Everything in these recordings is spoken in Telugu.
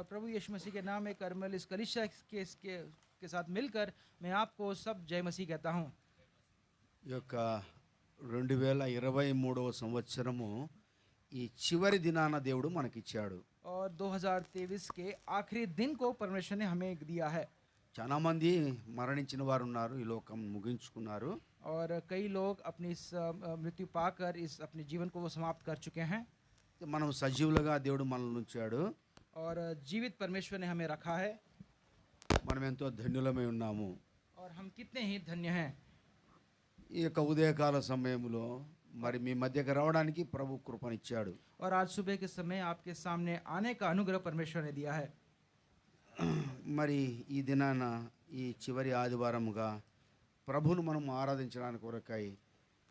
प्रभु यीशु मसीह के नाम में करमल इस कलीसिया के साथ मिलकर मैं आपको सब जय मसीह कहता हूँ। ఈ యొక్క 2023వ సంవత్సరము ఈ చివరి దినాన దేవుడు మనకిచ్చాడు. और 2023 के आखिरी दिन को परमेश्वर ने हमें दिया है। చాలా మంది మరణించిన వారు ఉన్నారు, ఈ లోకం ముగించుకున్నారు. और कई लोग अपनी इस मृत्यु पाकर इस अपने जीवन को वो समाप्त कर चुके हैं। మనం సజీవులుగా దేవుడు మనల్ని ఉంచాడు. और जीवित परमेश्वर ने हमें रखा है మనం ఎంతో ధన్యులమై ఉన్నాము. और हम कितने ही धन्य हैं। ఈ యొక్క ఉదయకాల సమయంలో మరి మీ మధ్యకి రావడానికి ప్రభు కృపనిచ్చాడు. और आज सुबह के समय आपके सामने आने का अनुग्रह परमेश्वर ने दिया है। మరి ఈ దినాన ఈ చివరి ఆదివారముగా ప్రభువును మనం ఆరాధించడానికి కొరకై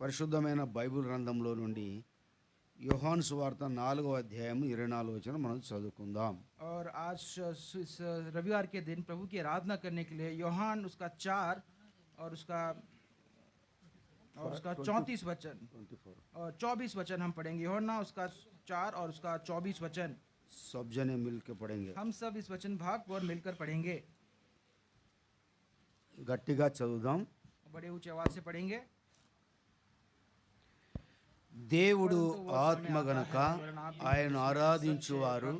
పరిశుద్ధమైన బైబిల్ గ్రంథంలో నుండి యోహాను సువార్త 4వ అధ్యాయం 24వ వచనం మనం చదువుకుందాం. और आज इस रविवार के दिन प्रभु की आराधना करने के लिए यूहान उसका 4 और उसका 34 वचन और 24 वचन हम पढ़ेंगे। यूहन्ना उसका 4 और उसका 24 वचन सब जने मिलकर पढ़ेंगे. हम सब इस वचन भाग को और मिलकर पढ़ेंगे। గట్టిగా చదువుదాం. बड़े ऊंचे आवाज से पढ़ेंगे। దేవుడు ఆత్మ గనుక ఆయన ఆరాధించువారు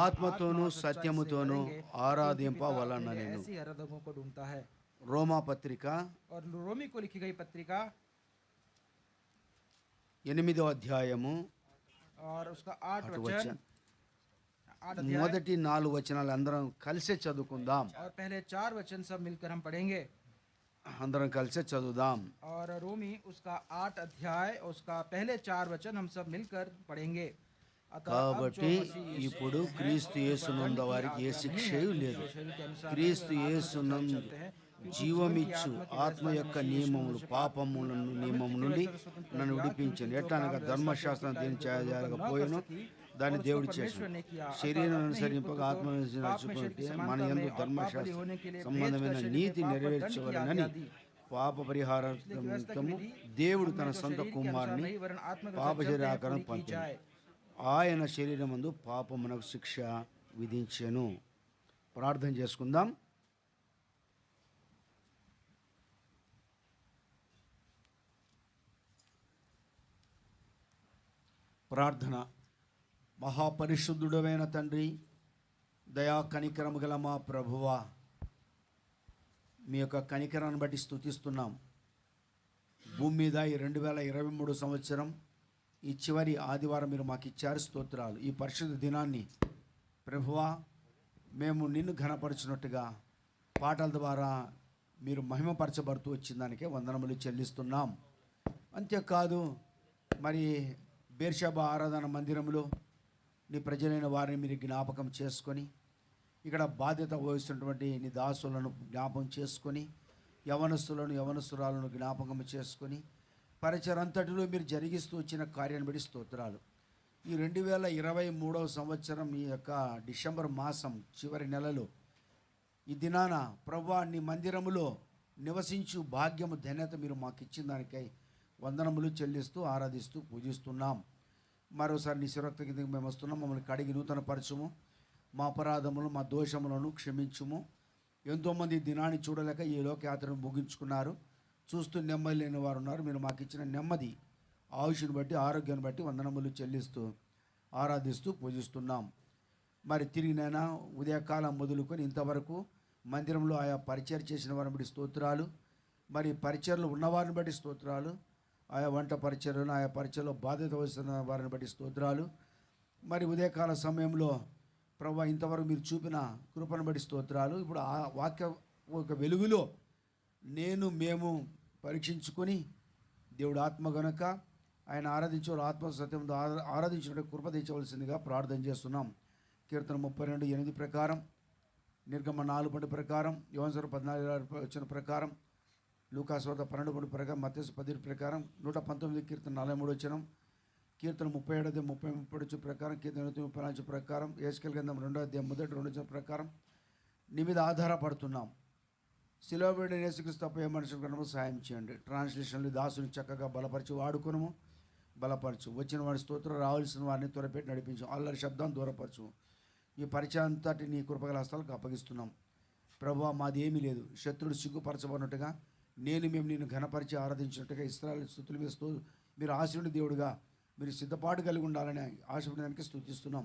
ఆత్మతోనూ సత్యముతోనూ ఆరాధింపవలెనని. ऐसी आराधकों को ढूंढता है। రోమా పత్రిక और रोमी को लिखी गई पत्रिका 8వ అధ్యాయము और उसका 8 8 वचन వచనం. 8 अध्याय మొదటి 4 వచనాలు అందరం కలిసే చదువుకుందాం. और पहले 4 वचन सब मिलकर हम पढ़ेंगे। అందరం కలిసే చదువుదాం. और रोमी उसका 8 अध्याय उसका पहले 4 वचन हम सब मिलकर पढ़ेंगे। కాబట్టి ఇప్పుడు క్రీస్తు యేసునందు వారికి ఏ శిక్షయు లేదు. క్రీస్తు యేసునందు జీవమిచ్చు ఆత్మ యొక్క నియమములు పాపములను నియమము నుండి నన్ను విడిపించను. ఎట్లనగా ధర్మశాస్త్రం దేని చేయకపోయాను దాన్ని దేవుడు చేశాడు. శరీరం అనుసరింపక ఆత్మ నడుచుకుంటే మన యందు ధర్మశాస్త్ర సంబంధమైన నీతి నెరవేర్చవలెనని పాప పరిహారార్థము దేవుడు తన సొంత కుమారుని పాప శరీరాకారం పంపాడు. ఆయన శరీరమందు పాపమునకు శిక్ష విధించెను. ప్రార్థన చేసుకుందాం. ప్రార్థన. మహాపరిశుద్ధుడమైన తండ్రి, దయా కనికరము గల మా ప్రభువా, మీ యొక్క కనికరాన్ని బట్టి స్తుతిస్తున్నాం. భూమి మీద ఈ 2023 సంవత్సరం ఈ చివరి ఆదివారం మీరు మాకు ఇచ్చారు. స్తోత్రాలు. ఈ పరిశుద్ధ దినాన్ని ప్రభువా మేము నిన్ను ఘనపరచినట్టుగా పాటల ద్వారా మీరు మహిమపరచబడుతూ వచ్చిన దానికే వందనములు చెల్లిస్తున్నాం. అంతేకాదు మరి బేర్షబా ఆరాధన మందిరంలో నీ ప్రజలైన వారిని మీరు జ్ఞాపకం చేసుకొని ఇక్కడ బాధ్యత వహిస్తున్నటువంటి నీ దాసులను జ్ఞాపకం చేసుకొని యవనస్తురాలను జ్ఞాపకం చేసుకొని పరిచరంతటిలో మీరు జరిగిస్తూ వచ్చిన కార్యాన్ని బట్టి స్తోత్రాలు. ఈ 2023వ సంవత్సరం ఈ యొక్క డిసెంబర్ మాసం చివరి నెలలో ఈ దినాన ప్రభువా నీ మందిరములో నివసించు భాగ్యము ధన్యత మీరు మాకు ఇచ్చిన దానికై వందనములు చెల్లిస్తూ ఆరాధిస్తూ పూజిస్తున్నాం. మరోసారి నీ శిరక్త కిందకి మేము వస్తున్నాం. మమ్మల్ని కడిగి నూతన పరచుము. మా అపరాధములు మా దోషములను క్షమించుము. ఎంతోమంది దినాన్ని చూడలేక ఈ లోకయాత్రను ముగించుకున్నారు. చూస్తూ నెమ్మది లేని వారు ఉన్నారు. మీరు మాకు ఇచ్చిన నెమ్మది ఆయుష్ను బట్టి ఆరోగ్యాన్ని బట్టి వందనములు చెల్లిస్తూ ఆరాధిస్తూ పూజిస్తున్నాం. మరి తిరిగినైనా ఉదయకాలం మొదలుకొని ఇంతవరకు మందిరంలో ఆయా పరిచయం చేసిన వారిని బట్టి స్తోత్రాలు. మరి పరిచయలు ఉన్నవారిని బట్టి స్తోత్రాలు. ఆయా వంట పరిచయలను ఆయా పరిచయలో బాధ్యత వహిస్తున్న వారిని బట్టి స్తోత్రాలు. మరి ఉదయకాల సమయంలో ప్రభువా ఇంతవరకు మీరు చూపిన కృపను బట్టి స్తోత్రాలు. ఇప్పుడు ఆ వాక్య ఒక వెలుగులో మేము పరీక్షించుకొని దేవుడు ఆత్మ గనుక ఆయన ఆరాధించే ఆత్మ సత్యంతో ఆరాధించినట్టు కృప తెచ్చవలసిందిగా ప్రార్థన చేస్తున్నాం. కీర్తన 32:8 ప్రకారం, నిర్గమ 4 ప్రకారం, యోహాను 14 వచ్చిన ప్రకారం, లూకాసు 12 ప్రకారం, మత్తయి 10 ప్రకారం, 119 కీర్తన 43 వచనం, కీర్తన 37:30 ప్రకారం, కీర్తన 34 ప్రకారం, యేషకేలు గ్రంథం 2:1 ప్రకారం నీ మీద ఆధారపడుతున్నాం. శిలువబడిన యేసుక్రీస్తు తప్ప ఏ మనుషుల కన్నా సహాయం చేయండి. ట్రాన్స్లేషన్లు దాసుని చక్కగా బలపరిచి వాడుకును. బలపరచు. వచ్చిన వాడి స్తోత్రం రావాల్సిన వారిని త్వరపెట్టి నడిపించు. అల్లరి శబ్దాన్ని దూరపరచు. ఈ పరిచయం అంతటి నీ కృపగల హస్తాలకు అప్పగిస్తున్నాం. ప్రభువా, మాది ఏమీ లేదు. శత్రుడు సిగ్గుపరచబడినట్టుగా నేను మేము నిన్ను ఘనపరిచి ఆరాధించినట్టుగా ఇశ్రాయేలు స్తుతుల మీద మీరు ఆశీనుడి దేవుడుగా మీరు సిద్ధపాటు కలిగి ఉండాలని ఆశపడడానికి స్తుతిస్తున్నాం.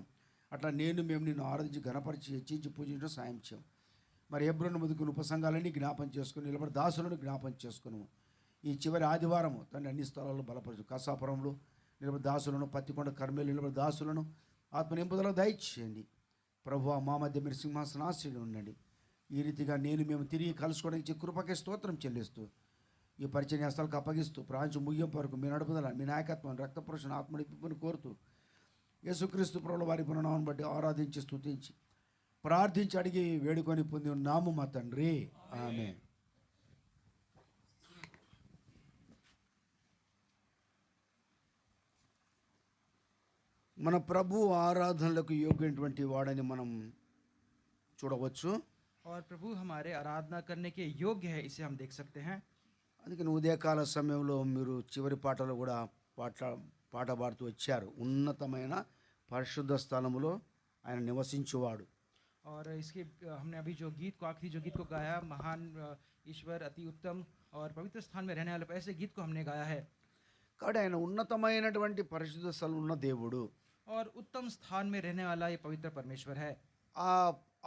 అట్లా నేను మేము నిన్ను ఆరాధించి ఘనపరిచి హెచ్చించి పూజించడం సాయం చేయం. మరి హెబ్రోను ముదుకుని ఉపసంఘాలన్నీ జ్ఞాపం చేసుకుని నిలబడి దాసులను జ్ఞాపం చేసుకును. ఈ చివరి ఆదివారం తన అన్ని స్థలాల్లో బలపరచు. కసాపురంలో నిలబడి దాసులను, పత్తికొండ కర్మేలు నిలబడి దాసులను ఆత్మ నింపుదల దయచేయండి. ప్రభువా, మా మధ్య మీరు సింహాసనాశ్రయుడు ఉండండి. ఈ రీతిగా నేను మేము తిరిగి కలుసుకోవడానికి కృపకే స్తోత్రం చెల్లిస్తూ ఈ పరిచయ హస్తాలకు అప్పగిస్తూ ప్రాంచు ముగింపు వరకు మీ నడుపుదల, మీ నాయకత్వం, రక్తపురుషుని ఆత్మనిప్పుని కోరుతూ యేసుక్రీస్తు ప్రభువుల వారి పుననామం బట్టి ఆరాధించి స్తుతించి ప్రార్థించి అడిగి వేడుకొని పొంది ఉన్నాము మా తండ్రి. ఆమేన్. మన ప్రభు ఆరాధనలకు యోగ్యమైనటువంటి వాడని మనం చూడవచ్చు. और प्रभु हमारे आराधना करने के योग्य है, इसे हम देख सकते हैं। అందుకని ఉదయకాల సమయంలో మీరు చివరి పాటలో కూడా పాట పాడుతూ వచ్చారు. ఉన్నతమైన పరిశుద్ధ స్థలములో ఆయన నివసించువాడు. और इसके हमने अभी जो गीत को आखिरी जो गीत को गाया, महान ईश्वर, अति उत्तम और पवित्र स्थान में रहने वाले, ऐसे गीत को हमने गाया है। కాబట్టి ఆయన ఉన్నతమైనటువంటి పరిశుద్ధ స్థలం ఉన్న దేవుడు. और उत्तम स्थान में रहने वाला ये पवित्र परमेश्वर है।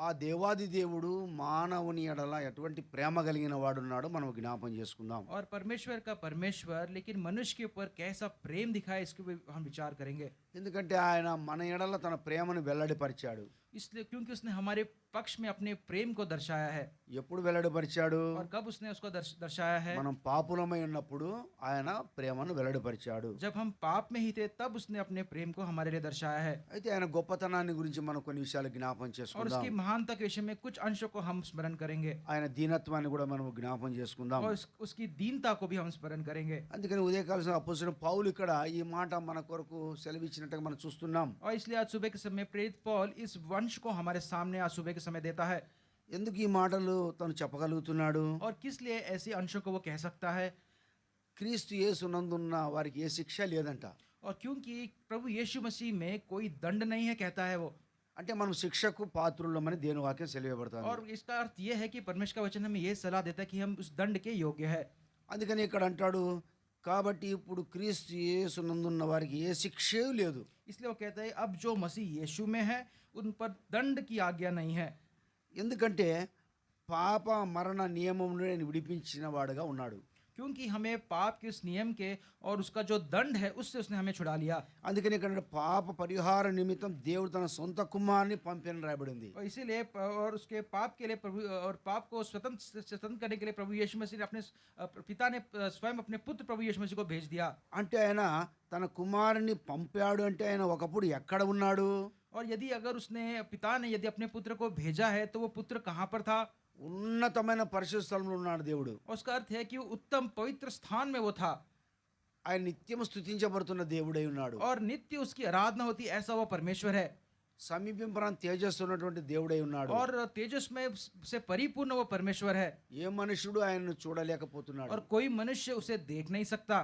ఆ దేవాది దేవుడు మానవుని ఎడల ఎటువంటి ప్రేమ కలిగిన వాడున్నాడో మనం జ్ఞాపం చేసుకుందాం. और परमेश्वर का परमेश्वर लेकिन मनुष्य के ऊपर कैसा प्रेम दिखाए, इसके ऊपर हम विचार करेंगे। ఎందుకంటే ఆయన మన ఎడల తన ప్రేమను వెల్లడిపరిచాడు. इसलिए क्योंकि उसने हमारे पक्ष में अपने प्रेम को दर्शाया है। ఎప్పుడు వెల్లడిపరిచాడు? और कब उसने उसको दर्शाया है? మనం పాపులమై ఉన్నప్పుడు ఆయన ప్రేమను వెల్లడిపరిచాడు. जब हम पाप में ही थे तब उसने अपने प्रेम को हमारे लिए दर्शाया है। అయితే ఆయన గొప్పతనాన్ని గురించి మనం కొన్ని విషయాలు జ్ఞాపం और చేసుకుందాం. उसकी महानता के विषय में कुछ अंशों को हम स्मरण करेंगे। ఆయన దీనత్వాన్ని కూడా మనం జ్ఞాపం చేసుకుందాం. और उसकी दीनता को भी हम स्मरण करेंगे। అందుకని ఉదయకాల అపోస్తలుడైన పౌలు ఇక్కడ ఈ మాట మన కొరకు సెలవిచ్చినట్టుగా మనం చూస్తున్నాం. और इसलिए आज सुबह के समय प्रेरित पौल इस वंश को हमारे सामने आज सुबह के समय देता है। ఎందుకు ఈ మాటలు తను చెప్పగలుగుతున్నాడు? और किस लिए ऐसे अंशों को वो कह सकता है? క్రీస్తు యేసునందున్న వారికి ఏ శిక్ష లేదంట. और क्योंकि प्रभु यीशु मसीह में कोई दंड नहीं है, कहता है वो। అంటే మనం శిక్షకు పాత్రులమని దేవుని వాక్యం సెలవిబడతాను. और इसका अर्थ ये है कि परमेश्वर का वचन हमें ये सलाह देता है कि हम उस दंड के योग्य है। అందుకని ఇక్కడ అంటాడు, కాబట్టి ఇప్పుడు క్రీస్తు యేసునందున్న వారికి ఏ శిక్ష లేదు. इसलिए वो कहता है अब जो मसीह यीशु में है उन पर दंड की आज्ञा नहीं है। ఎందుకంటే పాప మరణ నియమం నుండి ఆయన విడిపించిన వాడుగా ఉన్నాడు. क्योंकि हमें पाप के उस नियम के और उसका जो दंड है उससे उसने हमें छुड़ा लिया। అందుకని ఇక్కడ పాప పరిహార నిమిత్తం దేవుడు తన సొంత కుమారుని పంపిన రాయబడింది. और इसीलिए और उसके पाप के लिए प्रभु और पाप को स्वतंत्र करने के लिए प्रभु यीशु मसीह ने अपने पिता ने स्वयं अपने पुत्र प्रभु यीशु मसीह को भेज दिया। అంటే ఆయన తన కుమారుని పంపాడు అంటే ఆయన ఒకప్పుడు ఎక్కడ ఉన్నాడు? और यदि अगर उसने पिता ने यदि अपने पुत्र को भेजा है तो वो पुत्र कहाँ पर था? ఉన్నతమైన పరిశుద్ధ స్థలంలో ఉన్నాడు దేవుడు. उसका अर्थ है कि वो उत्तम पवित्र स्थान में वो था। ఆయన నిత్యం స్తుతించబడుతున్న దేవుడై ఉన్నాడు. और नित्य उसकी आराधना होती, ऐसा वो परमेश्वर है। సమీపింపరాని తేజస్సు ఉన్నటువంటి దేవుడై ఉన్నాడు. और तेजस में से परिपूर्ण वो परमेश्वर है। ఏ మనుషుడు ఆయనను చూడలేకపోతున్నాడు. और कोई मनुष्य उसे देख नहीं सकता।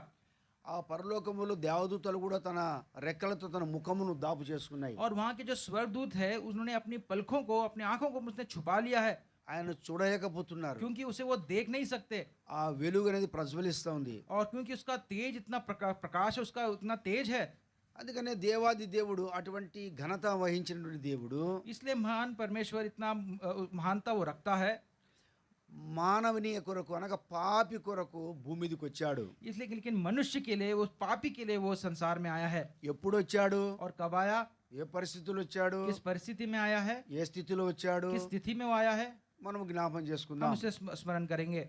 ఆ పరలోకములో దేవదూతలు కూడా తన రెక్కలతో తన ముఖమును దాపు చేసుకున్నాయి. और वहाँ के जो स्वर्गदूत है उन्होंने अपनी पलकों को, अपनी आंखों को उसने छुपा लिया है, ఆయన చూడలేకపోతున్నారు. क्योंकि उसे वो देख नहीं सकते। ఆ వెలుగు అనేది ప్రజ్వలిస్తూ ఉంది. और क्योंकि उसका तेज इतना प्रकाश है, उसका उतना तेज है। అందుకనే దేవాది దేవుడు అటువంటి ఘనత వహించినటువంటి దేవుడు इसलिए महान परमेश्वर इतना महानता वो रखता है। మానవుని కొరకు అనగా పాపి కొరకు భూమి మీదకి వచ్చాడు. इसलिए लेकिन मनुष्य के लिए, वो पापी के लिए वो संसार में आया है। ఎప్పుడు వచ్చాడు? और कब आया? ఏ పరిస్థితుల్లో వచ్చాడు? किस परिस्थिति में आया है? ఏ స్థితిలో వచ్చాడు? किस स्थिति में वो आया है? మనం జ్ఞాపం हम చేసుకుందాం. उसे स्मरण करेंगे।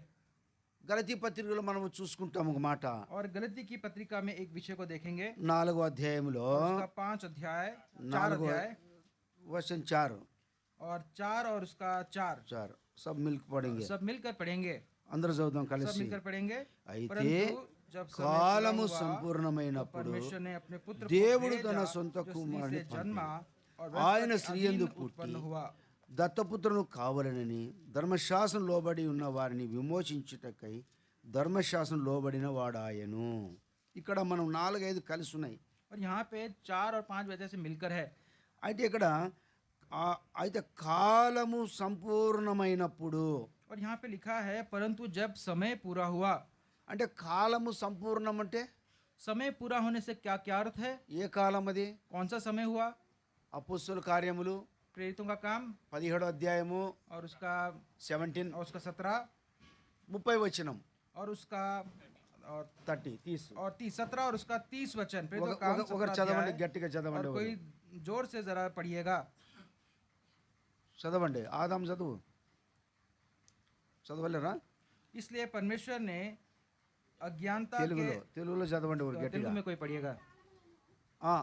గలతీ పత్రికలో మనం చూసుకుంటాం ఒక మాట. और गलती की पत्रिका में एक विषय को देखेंगे। 4వ అధ్యాయంలో उसका 5 अध्याय 4 अध्याय वचन 4 और 4 और उसका 4 सब मिलकर पढ़ेंगे. सब मिलकर पढ़ेंगे। అందరూ చదువుదాం सब కలిసి. मिलकर पढ़ेंगे। అయితే परंतु जब समय पूरा కాలము हुआ, సంపూర్ణమైనప్పుడు परमेश्वर ने अपने पुत्र को దేవుడు भेजा, తన సొంత जो स्त्री కుమారుని से जन्मा और ఆయన वह స్త్రీ अधीन యందు उत्पन्न పుట్టి हुआ। దత్తపుత్రులను కావాలనని ధర్మశాస్త్రం లోబడి ఉన్న వారిని విమోచించుటకై ధర్మశాస్త్రం లోబడిన వాడాయను. ఇక్కడ మనం 4-5 కలిసి ఉన్నాయి. और यहाँ पे 4 और 5 वजह से मिलकर है। అయితే ఇక్కడ అయితే కాలము సంపూర్ణమైనప్పుడు और यहाँ पे लिखा है परंतु जब समय पूरा हुआ। అంటే కాలము సంపూర్ణం అంటే समय पूरा होने से क्या क्या अर्थ है? ఏ కాలం అది? कौन सा समय हुआ? అపోస్తల కార్యములు प्रेरितों का काम 17వ అధ్యాయము और उसका 17 और उसका 17 30 వచనం और उसका और 30 और 17 और उसका 30 वचन। प्रेरितों का काम ఒకరు 17 చదవండి, अध्याय। గట్టిగా చదవండి. और कोई जोर से जरा पढ़िएगा। చదవండి, ఆదాం చదువు. చదవలేరా? इसलिए परमेश्वर ने अज्ञानता के తెలుగులో చదవండి ఒకరు గట్టిగా. तेलुगु में कोई पढ़िएगा। ఆ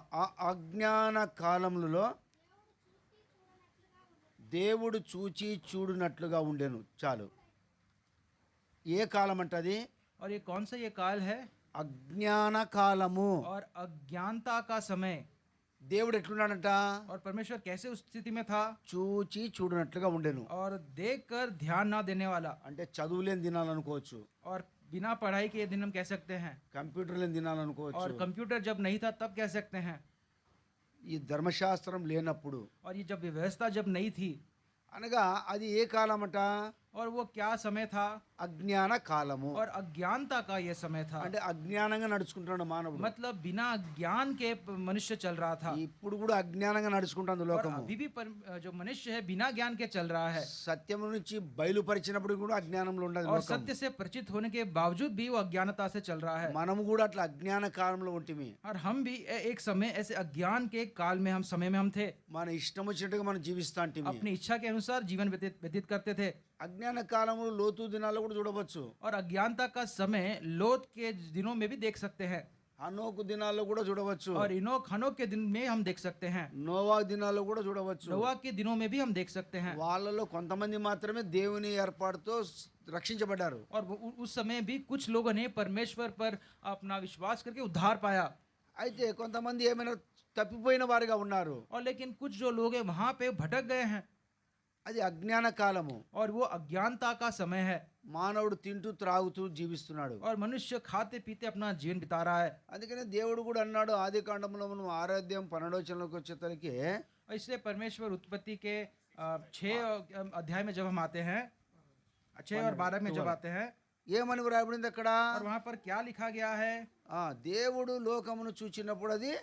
అజ్ఞాన కాలములలో దేవుడు చూచి చూడునట్లుగా ఉండెను. చాలు. ఏ కాలం అంటది? और ये कौन सा ये काल है? అజ్ఞాన కాలము. और अज्ञानता का समय। దేవుడు ఎట్లున్నాడంట? और परमेश्वर कैसे उस स्थिति में था? చూచి చూడునట్లుగా ఉండెను. और देखकर ध्यान ना देने वाला। అంటే చదువులేని దినాలనుకోవచ్చు, और बिना पढ़ाई के दिन हम कह सकते हैं। కంప్యూటర్ లేని దినాలనుకోవచ్చు. और कंप्यूटर जब नहीं था तब कह सकते हैं। ఈ ధర్మశాస్త్రం లేనప్పుడు और ये जब व्यवस्था जब नहीं थी, అనగా అది ఏ కాలం అంట? और वो क्या समय था? అజ్ఞాన కాలము. और अज्ञानता का ये समय था। అంటే అజ్ఞానంగా నడుచుకుంటున్నాడు మానవుడు. मतलब बिना ज्ञान के मनुष्य चल रहा था। ఇప్పుడు కూడా అజ్ఞానంగా నడుచుకుంటుంది और లోకము. अभी भी जो मनुष्य है बिना ज्ञान के चल रहा है। సత్యం నుంచి బయలుపరిచినప్పుడు కూడా అజ్ఞానంలో ఉండదు और లోకము. सत्य से परिचित होने के बावजूद भी वो अज्ञानता से चल रहा है। మనము కూడా అట్లా అజ్ఞాన కాలంలో ఉంటిమి. और हम भी एक समय ऐसे अज्ञान के काल में हम समय में हम थे। మన ఇష్టం వచ్చినట్టుగా మనం జీవిస్తా ఉంటిమి. अपनी इच्छा के अनुसार जीवन व्यतीत करते थे। అజ్ఞాన కాలంలో లోతు దినాల్లో కూడా చూడవచ్చు. और अज्ञानता का समय लोत के दिनों में भी देख सकते हैं। హనోకు దినాల్లో కూడా చూడవచ్చు. और हनोक के दिन में हम देख सकते हैं। నోవా దినాల్లో కూడా చూడవచ్చు. नोआ के दिनों में भी हम देख सकते हैं। వాళ్ళలో కొంతమంది మాత్రమే దేవుని ఏర్పాటుతో రక్షించబడ్డారు. और उस समय भी कुछ लोगों ने परमेश्वर पर अपना विश्वास करके उद्धार पाया। అయితే కొంతమంది ఏమైనా తప్పిపోయిన వారిగా ఉన్నారు. और लेकिन कुछ जो लोग हैं वहां पे भटक गए हैं। అది అజ్ఞాన కాలము. और वो अज्ञानता का समय है। మానవుడు తింటూ త్రాగుతూ జీవిస్తున్నాడు. और मनुष्य खाते पीते अपना जीवन बिता रहा है। అందుకనే దేవుడు కూడా అన్నాడు ఆది కాండంలో మనం 6వ అధ్యాయం 12వ వచనంలోకి వచ్చేసరికి और इसलिए परमेश्वर उत्पत्ति के 6 अध्याय में जब हम आते हैं, 6 और 12 में जब आते हैं, ఏమని వ్రాయబడింది అక్కడ? और वहां पर क्या लिखा गया है? దేవుడు లోకమును చూచినప్పుడు అది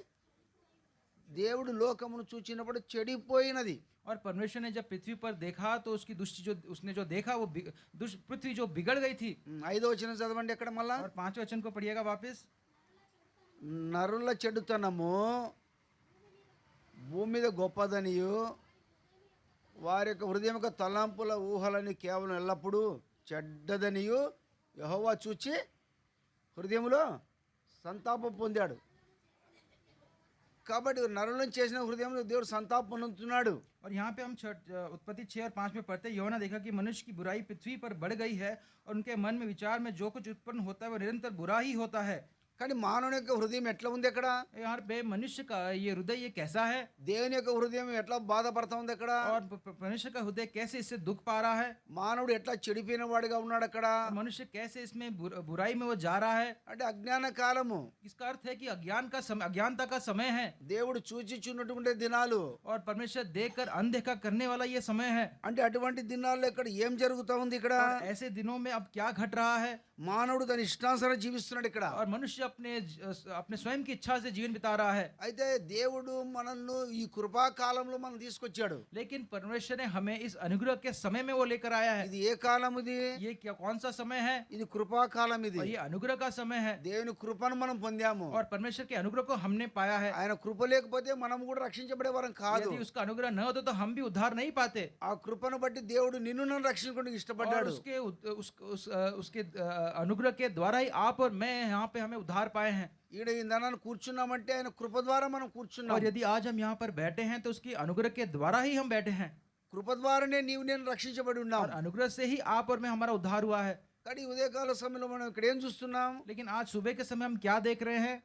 దేవుడు లోకమును చూచినప్పుడు చెడిపోయినది. और परमेश्वर ने जब पृथ्वी पर देखा तो उसकी दृष्टि जो उसने जो देखा वो पृथ्वी जो बिगड़ गई थी। 5వ వచనం చదవండి ఎక్కడ మళ్ళా. और 5वें वचन को पढ़िएगा वापस। నరుల చెడుతనము భూమి మీద గొప్పదనియు వారి యొక్క హృదయం యొక్క తలంపుల ఊహలని కేవలం ఎల్లప్పుడూ చెడ్డదనియు యెహోవా చూచి హృదయంలో సంతాపం పొందాడు. కాబట్టి నరులను చేసిన హృదయంలో దేవుడు సంతాపం పొందుతున్నాడు. और यहाँ पे हम उत्पत्ति 6 और 5 में पढ़ते हैं, यूहन्ना देखा कि मनुष्य की बुराई पृथ्वी पर बढ़ गई है और उनके मन में विचार में जो कुछ उत्पन्न होता है वो निरंतर बुरा ही होता है। కానీ మానవుని యొక్క హృదయం ఎట్లా ఉంది అక్కడ? यहाँ पे मनुष्य का ये हृदय ये कैसा है? దేవుని యొక్క హృదయం ఎట్లా బాధపడతా ఉంది అక్కడ? और मनुष्य का हृदय कैसे इससे दुख पा रहा है? మానవుడు ఎట్లా చెడిపోయిన వాడిగా ఉన్నాడు అక్కడ? मनुष्य कैसे इसमें बुराई में वो जा रहा है? అంటే అజ్ఞాన కాలము. इसका अर्थ है कि अज्ञानता का समय है। దేవుడు చూచిచున్నటువంటి దినాలు. और परमेश्वर देखकर अनदेखा करने वाला ये समय है। అంటే అటువంటి దినాల్లో ఇక్కడ ఏం జరుగుతా ఉంది ఇక్కడ? और ऐसे दिनों में अब क्या घट रहा है? మానవుడు తన ఇష్టానుసారం జీవిస్తున్నాడు ఇక్కడ. और मनुष्य अपने स्वयं की इच्छा से जीवन बिता रहा है। అయితే దేవుడు మనల్ని ఈ కృపా కాలంలో మనం తీసుకొచ్చాడు. लेकिन परमेश्वर ने हमें इस अनुग्रह के समय में वो लेकर आया है। ఇది ఏ కాలం ఇది? ये क्या कौन सा समय है? ఇది కృపా కాలం ఇది. और ये अनुग्रह का समय है। దేవుని కృపను మనం పొందాము. और परमेश्वर के अनुग्रह को हमने पाया है। ఆయన కృప లేకపోతే మనం కూడా రక్షించబడేవారం కాదు. यदि उसका अनुग्रह न होता तो हम भी उद्धार नहीं पाते। ఆ కృపను బట్టి దేవుడు నిన్ను నన్ను రక్షించుకోవడానికి और ఇష్టపడ్డాడు. उसके अनुग्रह के द्वारा ही आप और मैं यहाँ पे हमें उद्धार पाए हैं। ఈడ ఈ ధనాన్ని కూర్చున్నామంటే ఆయన కృప ద్వారా మనం కూర్చున్నాం. और यदि आज हम यहाँ पर बैठे हैं तो उसकी अनुग्रह के द्वारा ही हम बैठे हैं। కృప ద్వారానే నీవు నేను రక్షించబడి ఉన్నాం. और अनुग्रह से ही आप और मैं हमारा उद्धार हुआ है। కానీ ఉదయకాల సమయంలో మనం ఇక్కడ ఏం చూస్తున్నాం? लेकिन आज सुबह के समय हम क्या देख रहे हैं?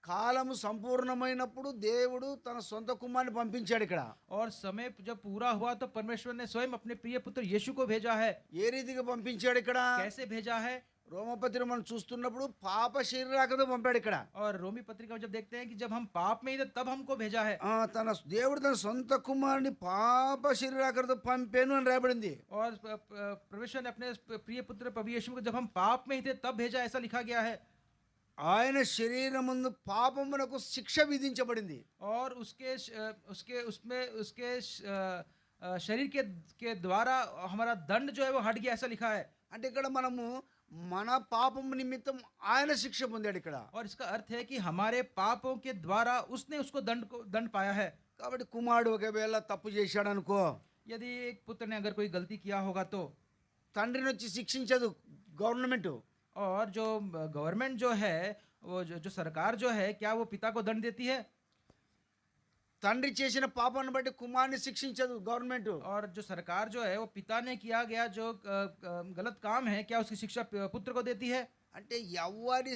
కాలము సంపూర్ణమైనప్పుడు దేవుడు తన సొంత కుమారుని పంపించాడు ఇక్కడ. और समय जब पूरा हुआ तो परमेश्वर ने स्वयं अपने प्रिय पुत्र यीशु को भेजा है। ఏ రీతిగా పంపించాడు ఇక్కడ? कैसे भेजा है? రోమపత్రిక మనం చూస్తున్నప్పుడు పాప శరీరాకతో పంపాడు ఇక్కడ और रोमी पत्रिका में जब देखते हैं कि जब हम पाप में ही थे तब हमको भेजा है। తన దేవుడు తన సొంత కుమారుని పాప శరీరాకరతో పంపాను అని రాయబడింది. और परमेश्वर ने अपने प्रिय पुत्र प्रभु यीशु को जब हम पाप में ही थे तब भेजा, ऐसा लिखा गया है। ఆయన శరీరమందు పాపమునకు శిక్ష విధించబడింది. और उसके उसमें उसके शरीर के द्वारा हमारा दंड जो है वो हट गया, ऐसा लिखा है। అంటే ఇక్కడ మనము మన పాపం నిమిత్తం ఆయన శిక్ష పొందాడు ఇక్కడ. और इसका अर्थ है कि हमारे पापों के द्वारा उसने उसको दंड पाया है। కాబట్టి కుమారుడు ఒకవేళ తప్పు చేశాడు అనుకో, यदि एक पुत्र ने अगर कोई गलती किया होगा तो, తండ్రిని వచ్చి శిక్షించదు గవర్నమెంట్. और जो गवर्नमेंट जो है वो जो सरकार जो है, क्या वो पिता को दंड देती है? తండ్రి చేసిన పాపాన్ని బట్టి కుమారుని శిక్షించదు గవర్నమెంట్. और जो सरकार जो है वो पिता ने किया गया जो गलत काम है, क्या उसकी शिक्षा पुत्र को देती है? అంటే ఎవరి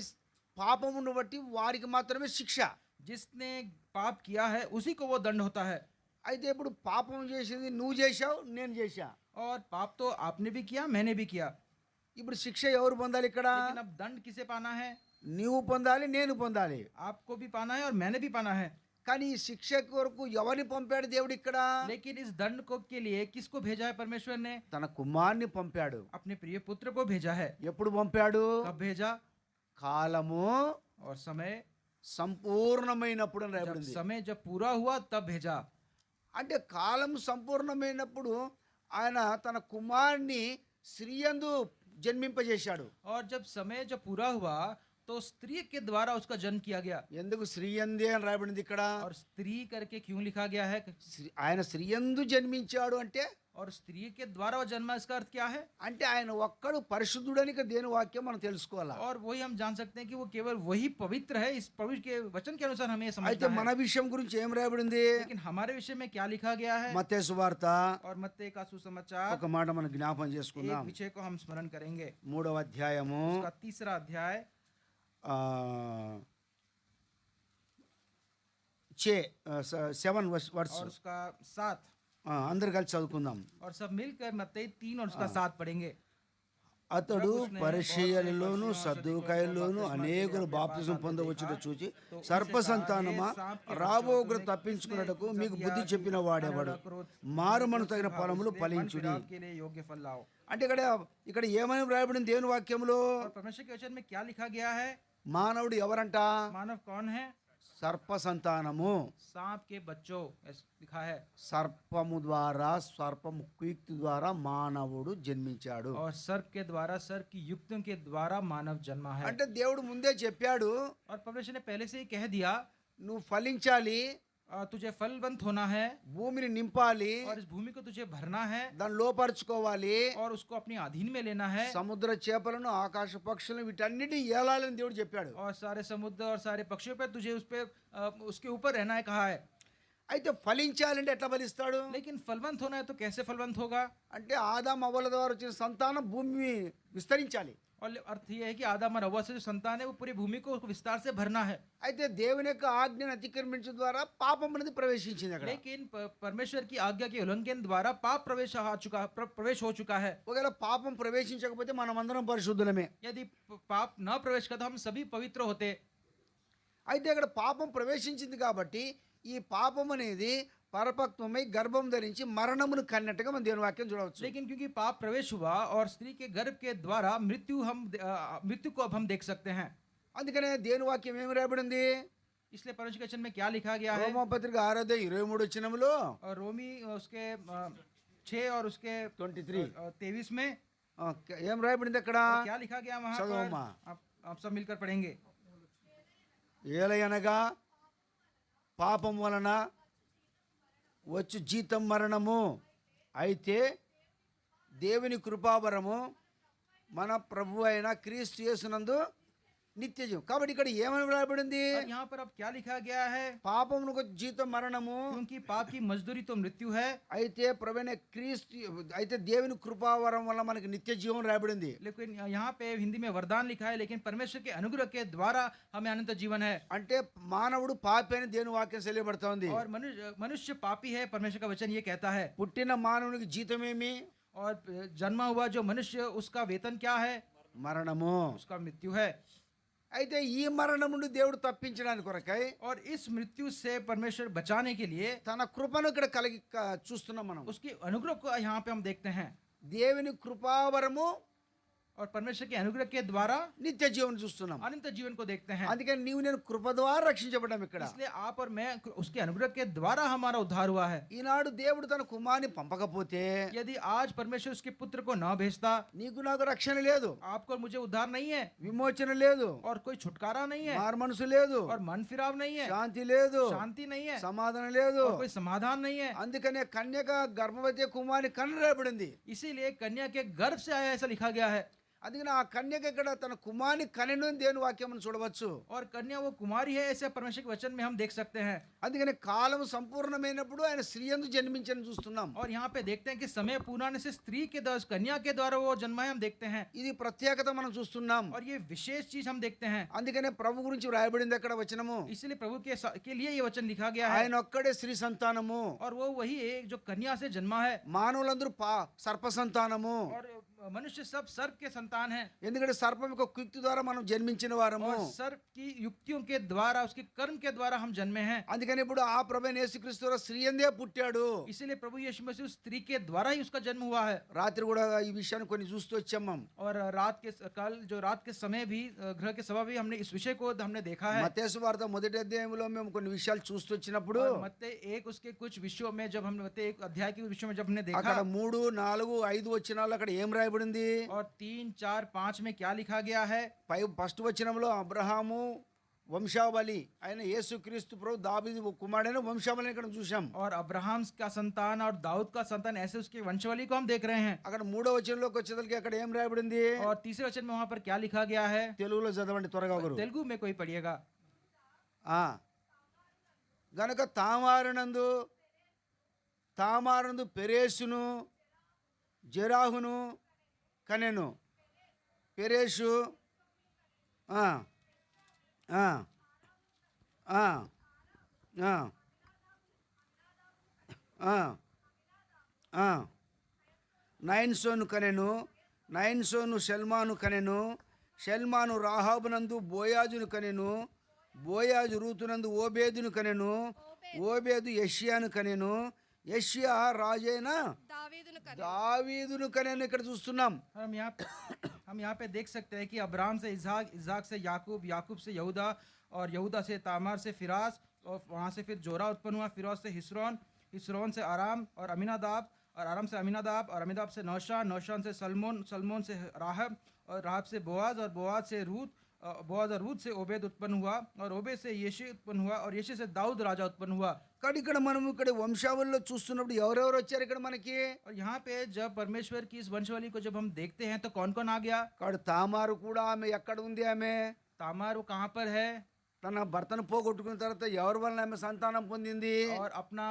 పాపమును బట్టి వారికి మాత్రమే శిక్ష. जिसने पाप किया है उसी को वो दंड होता है। అయితే ఇప్పుడు పాపం చేసింది నువ్వు చేశావు, నేను చేశా. और पाप तो आपने भी किया, मैंने भी किया, ఇప్పుడు శిక్ష ఎవరు పొందాలి ఇక్కడ? लेकिन अब दंड किसे पाना है? నీవు పొందాలి, నేను పొందాలి. आपको भी पाना है और मैंने भी पाना है। కానీ ఈ శిక్ష కొరకు ఎవరిని పంపాడు దేవుడు ఇక్కడ? लेकिन इस दंड को के लिए किसको भेजा है परमेश्वर ने? తన కుమారుని పంపాడు. अपने प्रिय पुत्र को भेजा है। ఎప్పుడు పంపాడు? कब भेजा? కాలము और समय, సంపూర్ణమైనప్పుడు అని जब రాయబడింది. समय जब पूरा हुआ तब भेजा। అంటే కాలం సంపూర్ణమైనప్పుడు ఆయన తన కుమారుని స్త్రీయందు జన్మింపజేశాడు. और जब समय जब पूरा हुआ तो स्त्री के द्वारा उसका जन्म किया गया। ఎందుకు స్త్రీయందే అని రాయబడింది ఇక్కడ? और स्त्री करके क्यों लिखा गया है? ఆయన స్త్రీయందు జన్మించాడు అంటే और स्त्री के द्वारा वो जन्मा, इसका अर्थ क्या है? అంటే ఆయన ఒక్కడు పరిశుద్ధుడని దేని వాక్యం మనం తెలుసుకోవాలా. और वही हम जान सकते हैं कि वो केवल वही पवित्र है। इस पवित्र के वचन के अनुसार हमें ये అయితే समझना మన है। విషయం గురించి ఏం రాయబడింది? लेकिन हमारे विषय में क्या लिखा गया है? మత్తయి సువార్త और मत्ती का सुसमाचार ఒక మాట మనం జ్ఞాపం एक చేసుకుందాం. विषय को हम स्मरण करेंगे। 3వ అధ్యాయము उसका 3रा अध्याय 7 వర్స్. और उसका 7, అందరు కలిసి చదువుకుందాం. और सब मिलकर मत्ती 3 और उसका 7 पढ़ेंगे। అతడు పరిసయ్యులలోను సద్దూకాయల్లోను అనేకులు బాప్తిసం పొందవచ్చుట చూచి సర్పసంతానమా, రాబోగురు తప్పించుకున్నటకు మీకు బుద్ధి చెప్పిన వాడెవడు, మారుమను తగిన ఫలములు ఫలించుడి. के लिए योग्य फल लाओ। అంటే ఇక్కడ ఏమని రాయబడింది దేవుని వాక్యంలో? और परमेश्वर के वचन में क्या लिखा गया है? మానవుడు ఎవరంట? मानव कौन है? సర్ప సంతానము. सांप के बच्चों, ऐसा लिखा है। సర్పము ద్వారా, సర్పము కుయుక్తి ద్వారా మానవుడు జన్మించాడు. और सर्प के द्वारा, सर्प की युक्तियों के द्वारा मानव जन्मा है। అంటే దేవుడు ముందే చెప్పాడు, और परमेश्वर ने पहले से ही कह दिया, నువ్వు ఫలించాలి, तुझे फलवंत होना है భూమిని నింపాలి, और इस भूमि को तुझे भरना है దాన్ని లోపరుచుకోవాలి, और उसको अपने अधीन में लेना है, సముద్ర చేపలను ఆకాశ పక్షులను వీటన్నిటి ఏలాలని దేవుడు చెప్పాడు. और सारे समुद्र और सारे पक्षियों पर तुझे उस पे उसके ऊपर रहना है कहा है। అయితే ఫలించాలంటే ఎట్లా ఫలిస్తాడు? लेकिन फलवंत होना है तो कैसे फलवंत होगा? అంటే ఆదాం అవ్వల ద్వారా వచ్చిన సంతానం భూమి విస్తరించాలి. और अर्थ ये है कि आदम और हव्वा से जो संतान है वो पूरी भूमि को उसको विस्तार से भरना है। అయితే దేవుని యొక్క ఆజ్ఞను అతిక్రమించడం ద్వారా పాపం అనేది ప్రవేశించింది అక్కడ. लेकिन परमेश्वर की आज्ञा के उल्लंघन द्वारा पाप प्रवेश हो चुका है। ఒకవేళ పాపం ప్రవేశించకపోతే మనం అందరం పరిశుద్ధులమే. यदि पाप न प्रवेश करता हम सभी पवित्र होते। అయితే ఇక్కడ పాపం ప్రవేశించింది కాబట్టి ఈ పాపం అనేది పరిపక్వమై గర్భం ధరించి మరణమును కన్నట్టుగా మనం దేవుని వాక్యం చూడవచ్చు. लेकिन क्योंकि पाप प्रवेश हुआ और स्त्री के गर्भ के द्वारा मृत्यु को अब हम देख सकते हैं। అందుకనే దేవుని వాక్యం ఏమి రాయబడింది? इसलिए परमेश्वर के वचन में क्या लिखा गया है? రోమపత్రిక 6:23 వచనములో, और रोमी उसके 6 और उसके 23 में ఏం రాయబడింది అక్కడ? क्या लिखा गया वहां पर? చదవమ్మా. आप सब मिलकर पढ़ेंगे। ఏలయనగా పాపం వలన వచ్చు జీతం మరణము, అయితే దేవుని కృపావరము మన ప్రభు అయిన క్రీస్తు యేసునందు నిత్య జీవం. కాబట్టి ఇక్కడ ఏమని రాయబడింది? और यहाँ पर अब क्या लिखा गया है? పాపమునకు జీతం మరణము, क्योंकि पाप की मजदूरी तो मृत्यु है, అయితే ప్రభువైన క్రీస్తు, అయితే దేవుని కృపావరం వల్ల మనకి నిత్య జీవం రాయబడింది. लेकिन यहाँ पे हिंदी में वरदान लिखा है, लेकिन परमेश्वर के अनुग्रह के द्वारा हमें अनंत जीवन है। అంటే మానవుడు పాపి అని దేవుని వాక్యం తెలియబడుతోంది. और मनुष्य पापी है, परमेश्वर का वचन ये कहता है। పుట్టిన మానవునికి జీతం ఏమి? और जन्मा हुआ जो मनुष्य उसका वेतन क्या है? మరణము. उसका मृत्यु है। అయితే ఈ మరణం నుండి దేవుడు తప్పించడానికి కొరకై और इस मृत्यु से परमेश्वर बचाने के लिए తన కృపను ఇక్కడ చూస్తున్నాం మనం. उसकी अनुग्रह को यहाँ पे हम देखते हैं, దేవుని కృపావరము और परमेश्वर के अनुग्रह के द्वारा నిత్య జీవనం చూస్తున్నాం. अनंत जीवन को देखते हैं। అందుకని నీవు నేను కృప ద్వారా రక్షించబడ్డాం ఇక్కడ. इसलिए आप और मैं उसके अनुग्रह के द्वारा हमारा उद्धार हुआ है। ఈనాడు దేవుడు తన కుమారుని పంపకపోతే यदि आज परमेश्वर उसके पुत्र को न भेजता, నీకు నాకు రక్షణ లేదు, आपको और मुझे उद्धार नहीं है, విమోచన లేదు, और कोई छुटकारा नहीं है, మారు మనసు లేదు, और मन फिराव नहीं है, శాంతి లేదు, शांति नहीं है, సమాధానం లేదు. और कोई समाधान नहीं है। అందుకనే కన్యక గర్భవతి కుమారుని కనరేపడింది. इसीलिए कन्या के गर्भ से आया ऐसा लिखा गया है। అందుకని ఆ కన్యక ఇక్కడ తన కుమారుని కనెను అని దేవుని వాక్యం చూడవచ్చు. और कन्या वो कुमारी है ऐसे परमेश्वर के वचन में हम देख सकते हैं। అందుకని కాలం సంపూర్ణమైనప్పుడు ఆయన స్త్రీ యందు జన్మించని చూస్తున్నాం. और यहाँ पे देखते हैं कि समय पूर्ण होने से स्त्री के द्वारा, कन्या के द्वारा वो जन्मा है, हम देखते हैं। ఇది ప్రత్యేకత మనం చూస్తున్నాం. और ये विशेष चीज हम देखते हैं। అందుకనే ప్రభు గురించి వ్రాయబడింది అక్కడ వచనము. इसलिए प्रभु के लिए ये वचन लिखा गया है। ఆయన ఒక్కడే స్త్రీ సంతానము, और वो वही है जो कन्या से जन्मा है। మానవులందరూ సర్ప సంతానము. और मनुष्य सब सर्प के संतान हैं। ఎందుకంటే సర్పం యొక్క కుయుక్తి ద్వారా మనం జన్మించిన వారము. और सर्प की युक्तियों के द्वारा, उसके कर्म के द्वारा हम जन्मे हैं। అందుకని ఇప్పుడు ఆ ప్రభువైన యేసుక్రీస్తు ద్వారా స్త్రీ యందే పుట్టాడు. इसीलिए प्रभु यीशु मसीह उस स्त्री के द्वारा ही उसका जन्म हुआ है। రాత్రి కూడా ఈ విషయాన్ని కొన్ని చూస్తూ వచ్చాం మనం. और रात के समय भी गृह के सभा भी हमने इस विषय को हमने देखा है। మత్తయి సువార్త మొదటి అధ్యాయంలో మేము కొన్ని విషయాలు చూస్తూ వచ్చినప్పుడు और मत्ते 1 उसके कुछ विषयों में जब हमने मत्ते 1 अध्याय के विषयों में जब हमने देखा, అక్కడ 3, 4, 5 వచనాలు అక్కడ ఏం రాయబడింది? और 3, 4, 5 में क्या लिखा गया है? ఫస్ట్ వచనంలో అబ్రహాము వంశావళి ఆయన యేసుక్రీస్తు ప్రభు దావీదు కుమారుడైన వంశావళిని ఇక్కడ చూశాం. और अब्राहम का संतान और दाऊद का संतान, ऐसे उसके वंशावली को हम देख रहे हैं। అక్కడ 3వ వచనంలోకి వచ్చేసరికి అక్కడ ఏం రాయబడింది? और तीसरे वचन में वहां पर क्या लिखा गया है? తెలుగులో చదవండి త్వరగా ఒకరు. तेलुगु में कोई पढ़िएगा। గనుక తామారునందు పెరేసును జెరాహును కనెను. పెరేసు నైన్సోను కనెను. నైన్సోను షల్మాను కనెను. షల్మాను రాహాబునందు బోయాజును కనెను. బోయాజు రూతునందు ఓబేదును కనెను. ఓబేదు యెషయాను కనెను. యెషయా రాజైన దావీదును కనెను. ఇక్కడ చూస్తున్నాం. हम यहाँ पे देख सकते हैं कि अब्राहम से इज़हाक, इज़हाक से याकूब, याकूब से यहूदा, और यहूदा से तामार से फिरास, और वहाँ से फिर जोरा उत्पन्न हुआ, फिरोज से हिस्रोन, हिस्रोन से आराम और अमीनादाब, और आराम से अमीनादाब, और अमीनादाब से नौशान, नौशान से सलमोन, सलमोन से राहब, और राहब से बोआज, और बोआज से रूत, बोआज और रूत से ओबेद उत्पन्न हुआ, और ओबेद से येशे उत्पन्न हुआ, और येशे से दाऊद राजा उत्पन्न हुआ। కానీ ఇక్కడ మనం ఇక్కడ వంశావళిలో చూస్తున్నప్పుడు ఎవరెవరు వచ్చారు ఇక్కడ మనకి? और यहाँ पे जब परमेश्वर की इस वंशावली को जब हम देखते हैं तो कौन कौन आ गया? ఇక్కడ తామారు కూడా ఆమె ఎక్కడ ఉంది? ఆమె तामार वो कहाँ पर है? తన భర్తను పోగొట్టుకున్న తర్వాత ఎవరి వలన ఆమె సంతానం పొందింది? और अपना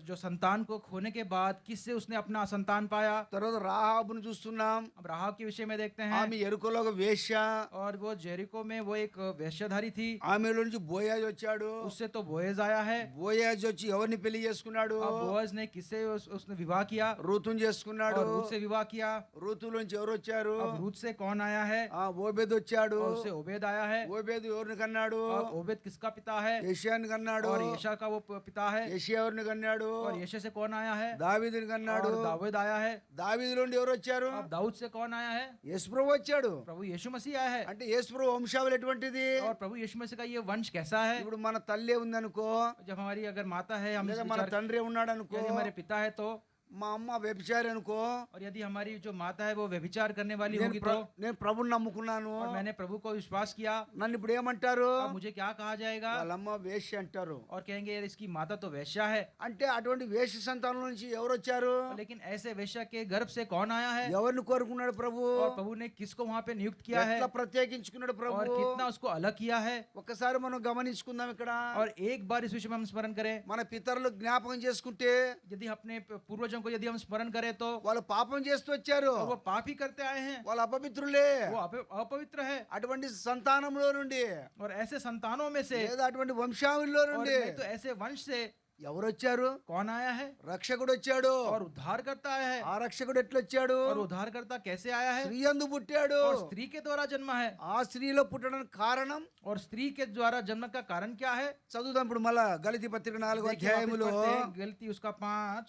जो संतान को खोने के बाद किससे उसने अपना संतान पाया? తర్వాత రాహాబును చూస్తున్నాం. अब राहाब के विषय में देखते हैं। ఆమె ఎరుకలో ఒక వేశ్య. और वो जेरिको में वो एक वेश्याधारी थी। ఆమెలో నుంచి బోయాజ్ వచ్చాడు. उससे तो बोएज आया है। బోయాజ్ వచ్చి ఎవరిని పెళ్లి చేసుకున్నాడు? अब बोएज ने किससे उसने विवाह किया? రూతును చేసుకున్నాడు. और रूत से विवाह किया। రూతులోంచి ఎవరు వచ్చారు? अब रूत से कौन आया है? ఓబేద్ వచ్చాడు. और उससे ओबेद आया है। ఓబేద్ ఎవరిని కన్నాడు? और ओबेद किसका पिता है? యెషయాని కన్నాడు. और यशा का वो पिता है। యెషయా ఎవరిని కన్నాడు? और यशे से कौन आया है? దావీదుని కన్నాడు. और दाऊद आया है। దావీదు నుండి ఎవరు వచ్చారు? अब दाऊद से कौन आया है? యేసు ప్రభు వచ్చాడు. प्रभु यीशु मसीह आया है। అంటే యేసు ప్రభు వంశావళి ఎటువంటిది? और प्रभु यीशु मसीह का ये वंश कैसा है? ఇప్పుడు మన తల్లి ఉందనుకో, जब हमारी अगर माता है, हम లేదా మన తండ్రి ఉన్నాడు అనుకో, यदि हमारे पिता है तो, మా అమ్మ వ్యభిచారి అనుకో, और यदि हमारी जो माता है वो व्यभिचार करने वाली होगी तो, నేను ప్రభుని నమ్ముకున్నాను, और मैंने प्रभु को विश्वास किया, నన్ను ఇప్పుడు ఏమంటారు? अब मुझे क्या कहा जाएगा? వాళ్ళమ్మ వేశ్య అంటారు. और कहेंगे यार इसकी माता तो वेश्या है। అంటే అటువంటి వేశ్య సంతానం నుంచి ఎవరు వచ్చారు? लेकिन ऐसे वेश्या के गर्भ से कौन आया है? ఎవరిని కోరుకున్నాడు ప్రభు? और प्रभु ने किसको वहाँ पे नियुक्त किया है? ఎట్లా ప్రత్యేకించుకున్నాడు ప్రభు? और कितना उसको अलग किया है? ఒక్కసారి మనం గమనించుకుందాం ఇక్కడ. और एक बार इस विषय में हम स्मरण करें। మన పితరులు జ్ఞాపకం చేసుకుంటే, यदि अपने पूर्वजों को यदि हम स्मरण करें तो వాళ్ళు పాపం చేస్తూ వచ్చారు. वो पाप ही करते आए हैं। వాళ్ళు అపవిత్రులే. वो अपवित्र है। అటువంటి సంతానంలో నుండి, और ऐसे संतानों में से, లేదా అటువంటి వంశావళిలో और నుండి नहीं तो ऐसे वंश से ఎవరు వచ్చారు? कौन आया है? రక్షకుడు వచ్చాడు. और उद्धार करता आया है। ఆ రక్షకుడు ఎట్లొచ్చాడు? और उद्धार करता कैसे आया है? స్త్రీ యందు పుట్టాడు. और स्त्री के द्वारा जन्मा है। ఆ స్త్రీలో పుట్టడానికి కారణం और स्त्री के द्वारा जन्म का कारण क्या है? చదువుదాం ఇప్పుడు మళ్ళా గలతీ పత్రిక 4వ देखिए, वापस అధ్యాయములో पढ़ते हैं, गलती उसका 5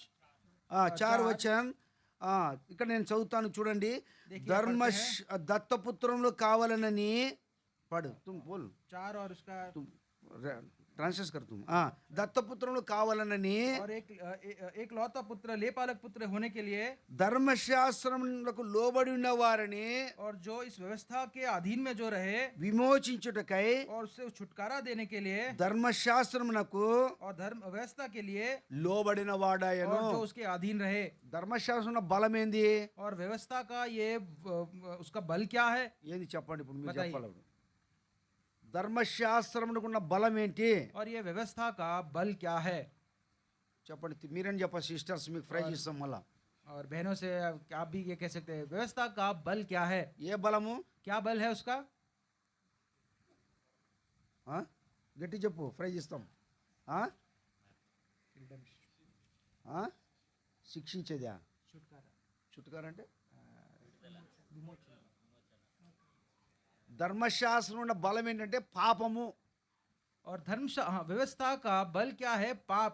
4 వచనం. ఇక్కడ నేను చదువుతాను చూడండి. देखिए, ధర్మ पढ़ते దత్తపుత్రములు కావాలనని పడు తుమ్ బోల్ 4 और उसका ట్రాన్స్లేట్ कर तुम దత్తపుత్రములు కావాలనని और एक लौता पुत्र लेपालक पुत्र होने के लिए ధర్మశాస్త్రములకు లోబడి ఉన్న వారిని और जो इस व्यवस्था के अधीन में जो रहे విమోచించుటకై और उससे छुटकारा देने के लिए ధర్మశాస్త్రమునకు और धर्म व्यवस्था के लिए లోబడిన వాడాయను. और जो उसके अधीन रहे। ధర్మశాస్త్రం బలం ఏంది? और व्यवस्था का ये उसका बल क्या है? ఏంది చెప్పండి ఇప్పుడు మీరు बताइए। చెప్పాలి. ధర్మశాస్త్రమునకు ఉన్న బలం ఏంటి और ये व्यवस्था का बल क्या है? చెప్పండి. మీరేం చెప్ప సిస్టర్స్ మీకు ప్రైజ్ ఇస్తాం మళ్ళా. और बहनों से आप भी ये कह सकते हैं, व्यवस्था का बल क्या है? ఏ బలము? क्या बल है उसका? గట్టి చెప్పు, ప్రైజ్ ఇస్తాం. శిక్షించేదా? చుట్టుకార అంటే ధర్మశాస్త్రం ఉన్న బలం ఏంటంటే పాపము. और व्यवस्था का बल क्या है? पाप।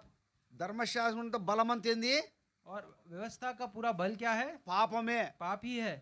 ధర్మశాస్త్రం ఉంటే బలం అంతేంది? और व्यवस्था का पूरा बल क्या है? పాపమే. पाप ही है।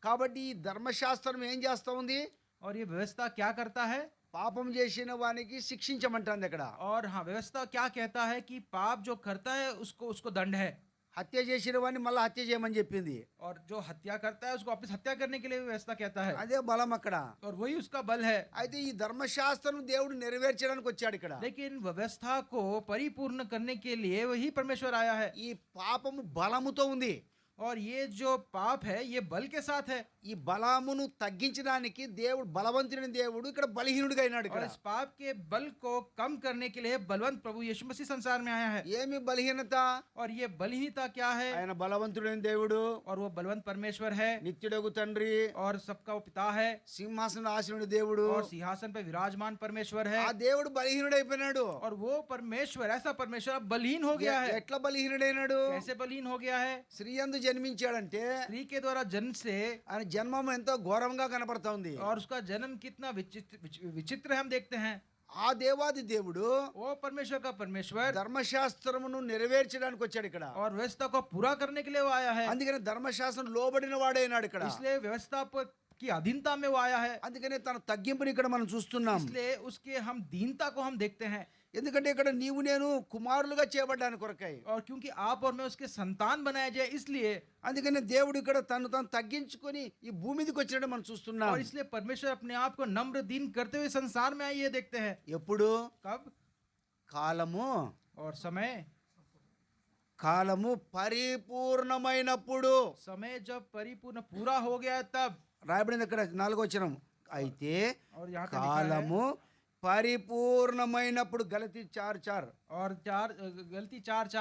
కాబట్టి ఈ ధర్మశాస్త్రం ఏం చేస్తా ఉంది? और ये व्यवस्था क्या करता है? పాపం చేసిన వానికి శిక్షించమంటుంది అక్కడ. और हाँ, व्यवस्था क्या कहता है कि पाप जो करता है उसको दंड है। హత్య చేసిన వాడిని మళ్ళీ హత్య చేయమని చెప్పింది. और जो हत्या करता है उसको वापस हत्या करने के लिए व्यवस्था कहता है। అదే బలం అక్కడ. और वही उसका बल है। అయితే ఈ ధర్మశాస్త్రం దేవుడు నెరవేర్చడానికి వచ్చాడు ఇక్కడ. लेकिन व्यवस्था को परिपूर्ण करने के लिए वही परमेश्वर आया है। ఈ పాపము బలముతో ఉంది. और ये जो पाप है ये बल के साथ है। ఈ బలమును తగ్గించడానికి దేవుడు బలవంతుడైన దేవుడు ఇక్కడ బలహీనుడిగా అయినాడు और ఇక్కడ. इस पाप के बल को कम करने के लिए बलवंत प्रभु यीशु मसीह संसार में आया है। ఏమి బలహీనత? और ये बलहीनता क्या है? ఆయన బలవంతుడైన దేవుడు, और वो बलवंत परमेश्वर है నిత్యుడగు తండ్రి, और सबका वो पिता है సింహాసన ఆసీనుడు దేవుడు. और सिंहासन पे विराजमान परमेश्वर है। ఆ దేవుడు బలహీనుడైపోయినాడు. और वो परमेश्वर, ऐसा परमेश्वर अब बलहीन हो गया है। ఎట్లా బలహీనుడైనాడు? कैसे बलहीन हो गया है? స్త్రీ యందు జన్మించాడంటే स्त्री के द्वारा जन्म से, ఆయన జన్మం ఎంతో ఘోరంగా కనపడతా ఉంది. और उसका जन्म कितना विचित्र है हम देखते हैं। ఆ దేవాది దేవుడు वो परमेश्वर का परमेश्वर ధర్మశాస్త్రమును నెరవేర్చడానికి వచ్చాడు ఇక్కడ. और व्यवस्था को पूरा करने के लिए वो आया है। అందుకని ధర్మశాస్త్రం లోబడిన వాడైనాడు ఇక్కడ. इसलिए व्यवस्था की अधीनता में वो आया है। అందుకనే తన తగ్గింపుని ఇక్కడ మనం చూస్తున్నాం. इसलिए उसके हम दीनता को हम देखते हैं। ఎందుకంటే ఇక్కడ నీవు నేను కుమారులుగా చేయబడ్డాను కొరకై. और क्योंकि आप और मैं उसके संतान बनाया जाए इसलिए, అందుకనే దేవుడు ఇక్కడ తను తగ్గించుకొని ఈ భూమి మీదకి వచ్చినట్టు మనం చూస్తున్నాం. और इसलिए परमेश्वर अपने आप को नम्र दीन करते हुए संसार में आए, ये देखते हैं। ఎప్పుడు? कब? కాలము और समय పరిపూర్ణమైనప్పుడు. समय जब परिपूर्ण पूरा हो गया तब। రాయబడింది అక్కడ 4వ వచనం. అయితే और यहाँ पे लिखा है, కాలము పరిపూర్ణమైనప్పుడు గలతీ 4:4 और 4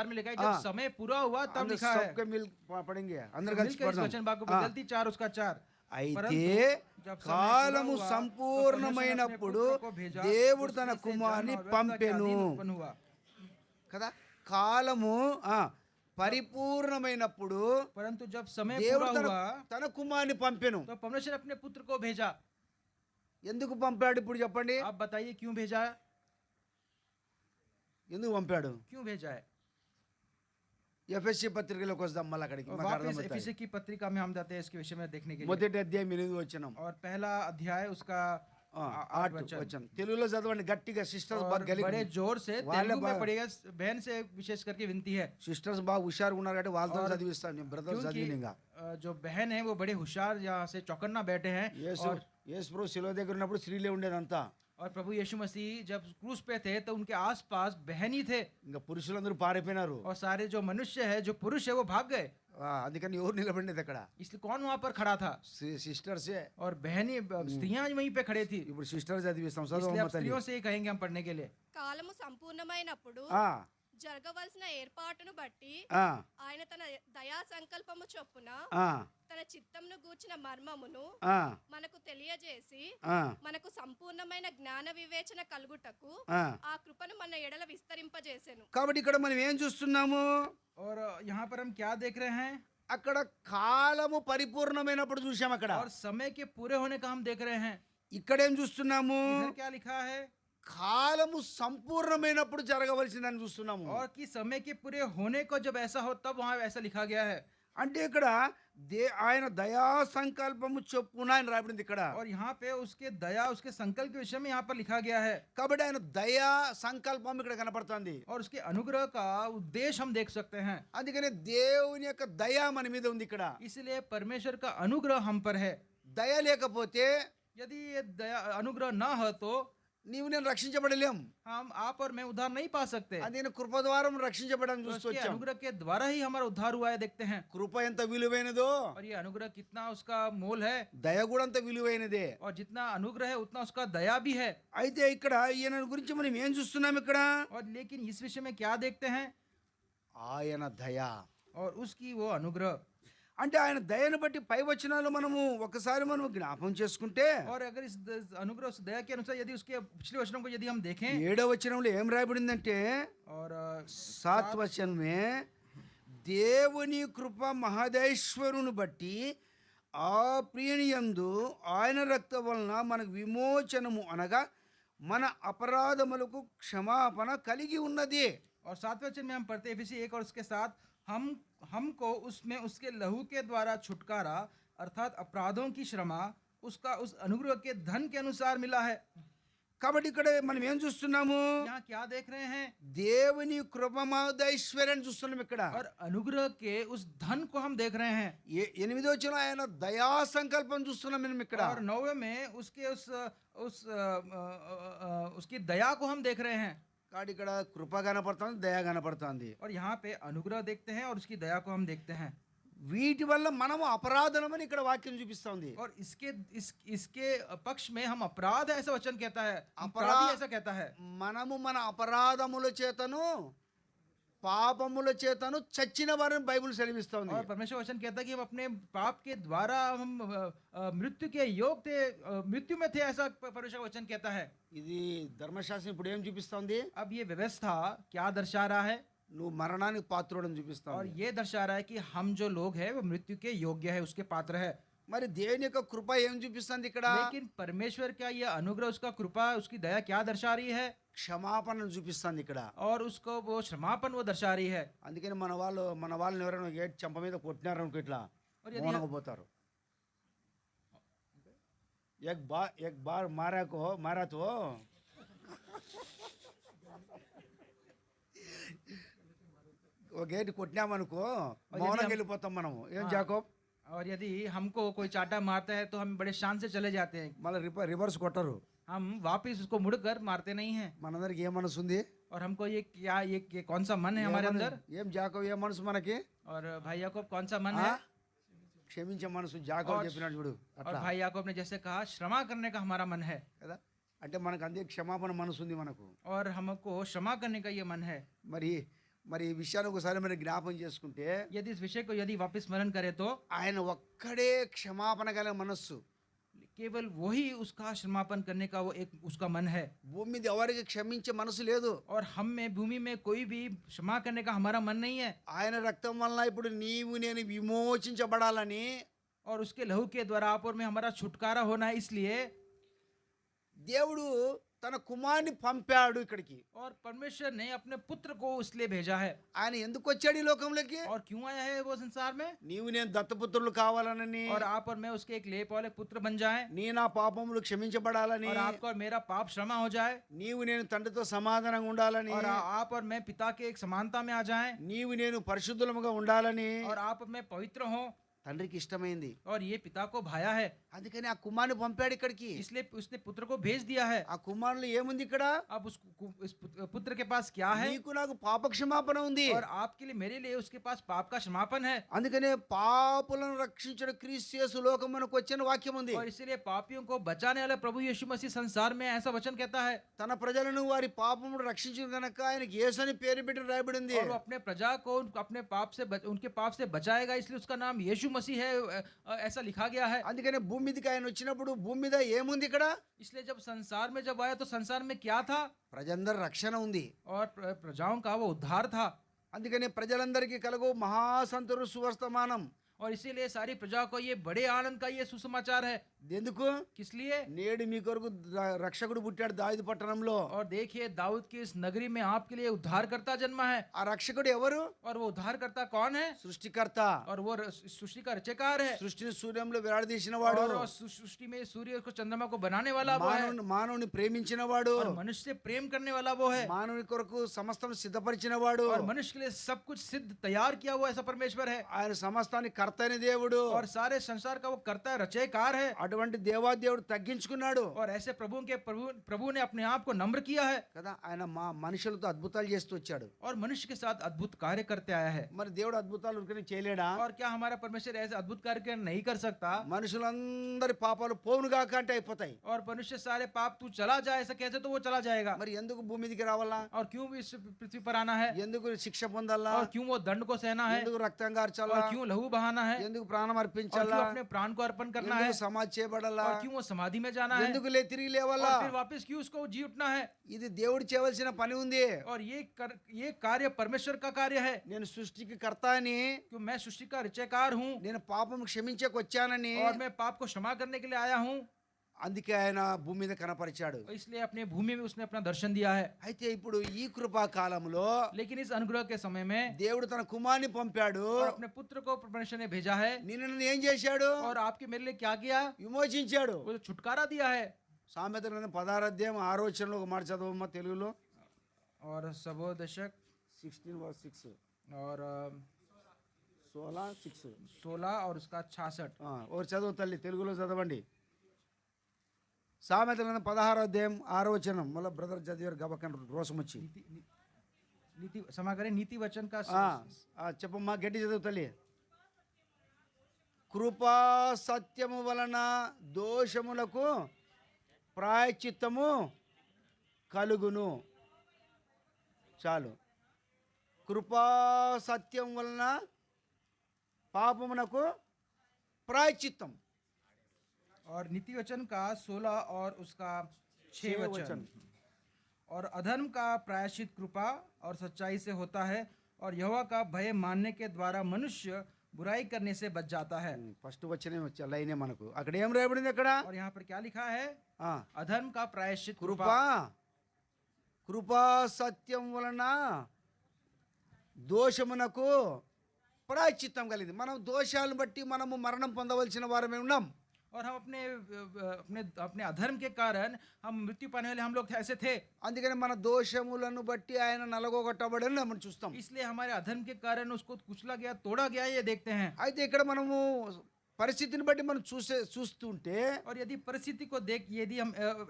में लिखा है जब हाँ। समय पूरा हुआ तब అందరూ लिखा है। सबके मिल पढ़ेंगे అందరూ కలిసి मिलकर इस पढ़ना. वचन भाग को हाँ. गलती 4 उसका 4। అయితే परंतु जब समय కాలము पूरा हुआ, సంపూర్ణమైనప్పుడు तो परमेश्वर अपने पुत्र को भेजा, దేవుడు తన उसमें से కుమారుని जन्म और व्यवस्था के పంపెను अधीन उत्पन्न हुआ। కదా. కాలము పరిపూర్ణమైనప్పుడు परंतु जब समय దేవుడు पूरा हुआ తన కుమారుని పంపెను. तो परमेश्वर अपने पुत्र को भेजा। ఎందుకు పంపాడు ఇప్పుడు చెప్పండి? आप बताइए क्यों भेजा है? ఎందుకు పంపాడు? क्यों भेजा है? ఎఫెసీ పత్రికలోకి వద్దాం మళ్ళీ అక్కడికి. और మాకు वापस అర్థమవుతాయి. एफएससी की पत्रिका में हम जाते हैं इसके विषय में देखने के लिए। మొదటి అధ్యాయం 8వ వచనం. और पहला अध्याय उसका 8 8వ వచనం. తెలుగులో చదవండి గట్టిగా. సిస్టర్స్ బాగా और बड़े जोर से वाले तेलुगु में बा- पढ़िएगा। बहन से विशेष करके विनती है, సిస్టర్స్ బాగా హుషారుగా ఉన్నారు కాబట్టి వాళ్ళతో और చదివిస్తాను. నేను బ్రదర్స్ क्योंकि చదివిన ఇంకా जो बहन है वो बड़े होशियार यहाँ से चौकन्ना बैठे हैं। యేసు और యేసు ప్రభు శిలువ దగ్గర ఉన్నప్పుడు స్త్రీలే ఉండేదంతా. और प्रभु यीशु मसीह जब क्रूस पे थे तो उनके आसपास बहन ही थे, ఇంకా పురుషులందరూ పారిపోయినారు. और सारे जो मनुष्य है, जो पुरुष है, वो भाग गए। అందుకని ఎవరు నిలబడినది అక్కడ? इसलिए कौन वहां पर खड़ा था? సిస్టర్సే. और बहनी स्त्रियां वहीं पे खड़े थी। ఇప్పుడు సిస్టర్ చదివిస్తాం. इसलिए अब చదవమ్మ తల్లి. स्त्रियों से ही कहेंगे हम पढ़ने के लिए। కాలము సంపూర్ణమైనప్పుడు ఆ, జరగవలసిన ఏర్పాటును బట్టి ఆ, ఆయన తన దయా సంకల్పము చొప్పున ఆ, తన చిత్తంను గూర్చిన మర్మమును ఆ, మనకు తెలియజేసి ఆ, మనకు సంపూర్ణమైన జ్ఞాన వివేచన కలుగుటకు ఆ. ఆ కృపను మన ఎడల విస్తరింపజేసెను. కాబట్టి ఇక్కడ మనం ఏం చూస్తున్నాము? और यहाँ पर हम क्या देख रहे हैं? అక్కడ కాలము పరిపూర్ణమైనప్పుడు చూసాం. అక్కడ और समय के पूरे होने का हम देख रहे हैं. ఇక్కడేం చూస్తున్నాము? इधर क्या लिखा है? కాలము సంపూర్ణమైనప్పుడు జరగవలసిందని చూస్తున్నాము. और कि समय के पूरे होने को जब ऐसा हो तब वहाँ ऐसा लिखा गया है. అంటే ఇక్కడ ఆయన దయా సంకల్పము చొప్పున ఆయన రాబడింది ఇక్కడ. और यहाँ पे उसके दया उसके संकल्प के विषय में यहाँ पर लिखा गया है. కాబట్టి ఆయన దయా సంకల్పం ఇక్కడ కనపడుతుంది. और उसके अनुग्रह का उद्देश्य हम देख सकते हैं. అందుకనే దేవుని యొక్క దయ మన మీద ఉంది ఇక్కడ. इसलिए परमेश्वर का अनुग्रह हम पर है. దయ లేకపోతే यदि ये दया अनुग्रह ना हो तो నీవు నేను రక్షించబడలేం. हम आप और मैं उद्धार नहीं पा सकते. అందుకని కృప ద్వారా రక్షించబడని तो చూస్తూ उसके వచ్చాం. अनुग्रह के द्वारा ही हमारा उद्धार हुआ है देखते हैं. కృప ఎంత విలువైనదో और ये अनुग्रह कितना उसका मोल है. దయ కూడా అంత విలువైనదే. और जितना अनुग्रह है उतना उसका दया भी है. అయితే ఇక్కడ ఈయన గురించి మనం ఏం చూస్తున్నాం ఇక్కడ? और लेकिन इस विषय में क्या देखते हैं? ఆయన దయ. और उसकी वो अनुग्रह. అంటే ఆయన దయను బట్టి పై వచనాలు మనము ఒకసారి మనం జ్ఞాపకం చేసుకుంటే और अगर इस अनुग्रह उस दया के अनुसार यदि उसके पिछले वचनों को यदि हम देखें 7వ వచనంలో ఏం రాయబడిందంటే और 7 వచనమే దేవుని కృప మహదైశ్వరుని బట్టి ఆ ప్రియనియందు ఆయన రక్త వలన మనకు విమోచనము అనగా మన అపరాధములకు క్షమాపణ కలిగి ఉన్నది. और 7वें वचन में हम पढ़ते हैं इफिसी 1 और उसके साथ हमको उसमें उसके लहू के द्वारा छुटकारा अर्थात अपराधों की क्षमा उसका उस अनुग्रह के धन के अनुसार मिला है. కాబట్టి ఇక్కడ మనం ఏం చూస్తున్నాము? यहाँ क्या देख रहे हैं? దేవుని కృప మహదైశ్వర్యాన్ని చూస్తున్నాం ఇక్కడ. और अनुग्रह के उस धन को हम देख रहे हैं. 8వ వచనం ఆయన దయా సంకల్పం చూస్తున్నాం మనం ఇక్కడ. और 9वें में उसके उसकी दया को हम देख रहे हैं. కాబట్టి ఇక్కడ కృప కనపడుతుంది, దయ కనపడుతుంది. और यहाँ पे अनुग्रह देखते हैं और उसकी दया को हम देखते हैं. వీటి వల్ల మనము అపరాధనమని ఇక్కడ వాక్యం చూపిస్తుంది. और इसके पक्ष में हम अपराध है ऐसा वचन कहता है. अपराध अपराधी ऐसा कहता है. మనము మన అపరాధముల చేతను పాపముల చేతను చచ్చిన వారిని బైబిల్ సెలవిస్తుంది. और परमेश्वर वचन कहता है कि हम अपने पाप के द्वारा हम मृत्यु के योग थे, मृत्यु में थे ऐसा परमेश्वर वचन कहता है. ఇది ధర్మశాస్త్రం ఇప్పుడు ఏం చూపిస్తుంది? अब ये व्यवस्था क्या दर्शा रहा है? నువ్వు మరణానికి పాత్రుడని और చూపిస్తుంది. ये दर्शा रहा है कि हम जो लोग हैं वो मृत्यु के योग्य है, उसके पात्र है. మరి దేవుని యొక్క కృప ఏం చూపిస్తుంది ఇక్కడ? लेकिन परमेश्वर क्या ये अनुग्रह उसका कृपा उसकी दया क्या दर्शा रही है? క్షమాపణను చూపిస్తుంది ఇక్కడ. और उसको वो क्षमापन वो दर्शा रही है. అందుకని మన వాళ్ళని ఎవరైనా గేట్ చెంప మీద కొట్టినారనుకో ఇట్లా और यदि మౌనంగా एक बार मारा तो ఒక గేట్ కొట్టినామనుకో మౌనంగా వెళ్ళిపోతాం మనము. ఏం జాకోబ్? और यदि हमको कोई चाटा मारता है तो हम बड़े शान से चले जाते हैं. మళ్ళీ రివర్స్ కొట్టరు. हम वापस उसको मुड़कर मारते नहीं हैं. మనందరికి ఏ మనసు ఉంది? और हमको ये कौन सा मन है हमारे अंदर? ఏం జాకోబ్ ఏ మనసు మనకి? और भाई याकूब कौन सा मन ఆ? है? క్షమించే మనసు జాకోబ్ చెప్పినాడు చూడు और అట్లా भाई याकूब ने जैसे कहा क्षमा करने का हमारा मन है. కదా. అంటే మనకు అందే క్షమాపణ మనసు ఉంది మనకు. और हमको क्षमा करने का ये मन है. మరి ఈ విషయాన్ని ఒకసారి మనం జ్ఞాపకం చేసుకుంటే यदि इस विषय को यदि वापस स्मरण करें तो ఆయన ఒక్కడే క్షమాపణ గల మనస్సు. केवल वही उसका क्षमापन करने का वो एक उसका मन है. భూమి మీద ఎవరికి క్షమించే మనసు లేదు. और हम में भूमि में कोई भी क्षमा करने का हमारा मन नहीं है. ఆయన రక్తం వలన ఇప్పుడు నీవు నేను విమోచించబడాలని और उसके लहू के द्वारा आप और में हमारा छुटकारा होना है, इसलिए దేవుడు తన కుమారుని పంపాడు ఇక్కడికి. और परमेश्वर ने अपने पुत्र को इसलिए भेजा है. ఆయన ఎందుకు వచ్చాడు ఈ లోకంలోకి? और क्यों आया है वो संसार में? నీవు నేను దత్తపుత్రులు కావాలనని, और आप और मैं उसके एक लेप वाले पुत्र बन जाएं, నీ నా పాపములు క్షమించబడాలని, और आपका और मेरा पाप क्षमा हो जाए, నీవు నేను తండ్రితో సమాధానంగా ఉండాలని, और आप और मैं पिता के एक समानता में आ जाएं, నీవు నేను పరిశుద్ధులముగా ఉండాలని, और आप और मैं पवित्र हों, తండ్రికి ఇష్టమైంది. और ये पिता को भाया है, అందుకని ఆ కుమారుని పంపాడు ఇక్కడికి. इसलिए उसने पुत्र को भेज दिया है। ఆ కుమారులు ఏముంది ఇక్కడ? अब इस पुत्र के पास क्या है? నీకు నాకు పాప క్షమాపణ ఉంది. और आपके लिए, मेरे लिए उसके पास पाप का क्षमापन है। అందుకనే పాపులను రక్షించిన క్రీస్తు యేసు లోకమునకు వచ్చిన వాక్యం ఉంది. और इसीलिए पापियों को बचाने वाला प्रभु यीशु मसीह संसार में ऐसा वचन कहता है। తన ప్రజలను వారి పాపమును రక్షించిన గనక ఆయనకి యేసు అని పేరు పెట్టి రాయబడి ఉంది. और वो अपने प्रजा को अपने पाप से उनके पाप से बचाएगा, इसलिए उसका नाम यीशु मसीह है, ऐसा लिखा गया है। అందుకనే భూమి మీదకి ఆయన వచ్చినప్పుడు భూమి మీద ఏముంది ఇక్కడ? इसलिए जब संसार में जब आया तो संसार में क्या था? ప్రజలందరి రక్షణ ఉంది. और प्रजाओं का वो उद्धार था। అందుకనే ప్రజలందరికీ కలుగు మహాసంతోష సువర్తమానం. और इसीलिए सारी प्रजा को ये बड़े आनंद का ये सुसमाचार है। ఎందుకు? किस लिए? నేడు మీ కొరకు రక్షకుడు పుట్టాడు దావీదు పట్టణంలో. और देखिए दाऊद की इस नगरी में आपके लिए उद्धारकर्ता जन्मा है। ఆ రక్షకుడు ఎవరు? और वो उद्धारकर्ता कौन है? సృష్టికర్త. और वो सृष्टि का रचयकार है। సృష్టిని సూర్యంలో వేలాడదీసిన వాడు. और सृष्टि में सूर्य को चंद्रमा को बनाने वाला वो है। మానవుని ప్రేమించిన వాడు. और मनुष्य से प्रेम करने वाला वो है। మానవుని కొరకు సమస్తం సిద్ధపరిచిన వాడు. और मनुष्य के लिए सब कुछ सिद्ध तैयार किया हुआ ऐसा परमेश्वर है। ఆయన సమస్తానికి కర్త అయిన దేవుడు. और सारे संसार का वो कर्ता रचयकार है। అటువంటి దేవాదేవుడు తగ్గించుకున్నాడు और ऐसे प्रभु ने अपने आप को नम्र किया है కదా. ఆయన మనుషులతో అద్భుతాలు చేస్తూ వచ్చాడు. और मनुष्य के साथ अद्भुत कार्य करते आया है। మరి దేవుడు అద్భుతాలు ఉరికనే చేయలేడా? और क्या हमारा परमेश्वर ऐसे अद्भुत कार्य नहीं कर सकता? మనుషులందరి పాపాలు పోవునుగాక అంటే అయిపోతాయి. और मनुष्य सारे पाप तू चला जाए ऐसा कहते तो वो चला जाएगा। మరి ఎందుకు భూమి మీదకి రావాలా? और क्यों भी इस पृथ्वी पर आना है? ఎందుకు శిక్ష పొందాలా? और क्यों वो दंड को सहना है? ఎందుకు రక్తం కార్చాలా? और क्यों लहू बहाना है? ఎందుకు ప్రాణం और అర్పించాలా? क्यों अपने प्राण को अर्पण करना है? ఎందుకు సమాధి చేయబడాలా? और क्यों वो समाधि में जाना है? ఎందుకు తిరిగి और లేవాలా? फिर वापस क्यों उसको जी उठना है? ఇది దేవుడు చేయవలసిన పని ఉంది. और ये कार्य परमेश्वर का कार्य है। నేను సృష్టికి కర్త అని, क्यों मैं सृष्टि का रचयकार हूँ నేను పాపం క్షమించకు వచ్చానని, और मैं पाप को क्षमा करने के लिए आया हूँ। అందుకే ఆయన భూమి మీద కనపరిచాడు. इसलिए अपने भूमि में उसने अपना दर्शन दिया है। అయితే ఇప్పుడు ఈ కృపా కాలంలో लेकिन इस अनुग्रह के समय में దేవుడు తన కుమారుని పంపాడు. और अपने पुत्र को परमेश्वर ने भेजा है। నిన్ను ఏం చేశాడు? और आपके मेरे लिए क्या किया? విమోచించాడు. वो छुटकारा दिया है। సామెతల గ్రంథం 16 అధ్యాయం 6వ వచనంలో ఒక మాట చదవమ్మా తెలుగులో. और सबो दशक 16:6 और 16:6 16 और उसका 66। ఒక చదువు తల్లి తెలుగులో చదవండి. సామెతల గ్రంథం 16వ అధ్యాయం 6వ వచనం. మళ్ళీ బ్రదర్ చదివారు గబకన్ రోసం వచ్చి. नीति क्षमा करें, नीति वचन का చెప్పమ్మా గట్టి చదువు తల్లి. కృపా సత్యము వలన దోషములకు ప్రాయశ్చిత్తము కలుగును. చాలు. కృపా సత్యం వలన పాపమునకు ప్రాయశ్చిత్తం. और नीति वचन का 16 और उसका 6 वचन। और अधर्म का प्रायश्चित कृपा और सच्चाई से होता है, और यहोवा का भय मानने के द्वारा मनुष्य बुराई करने से बच जाता है। ఫస్ట్ వచ్చిన లైనే మనకు అక్కడ ఏం రాయబడింది? అక్కడ और यहाँ पर क्या लिखा है? ఆ, अधर्म का प्रायश्चित కృపా కృపా సత్యం వలన దోషమునకు ప్రాయశ్చిత్తం కలిగింది. మనం దోషాలను బట్టి మనము మరణం పొందవలసిన వారమే ఉన్నాం. और हम अपने अपने अपने अधर्म के कारण हम मृत्यु पाने वाले हम लोग ऐसे थे। అందుకని మన దోషములను బట్టి ఆయన నలగొట్టబడని మనం చూస్తాం. इसलिए हमारे अधर्म के कारण उसको कुचला गया, तोड़ा गया, ये देखते हैं। అయితే ఇక్కడ మనము పరిస్థితిని బట్టి మనం చూస్తుంటే और यदि परिस्थिति को यदि हम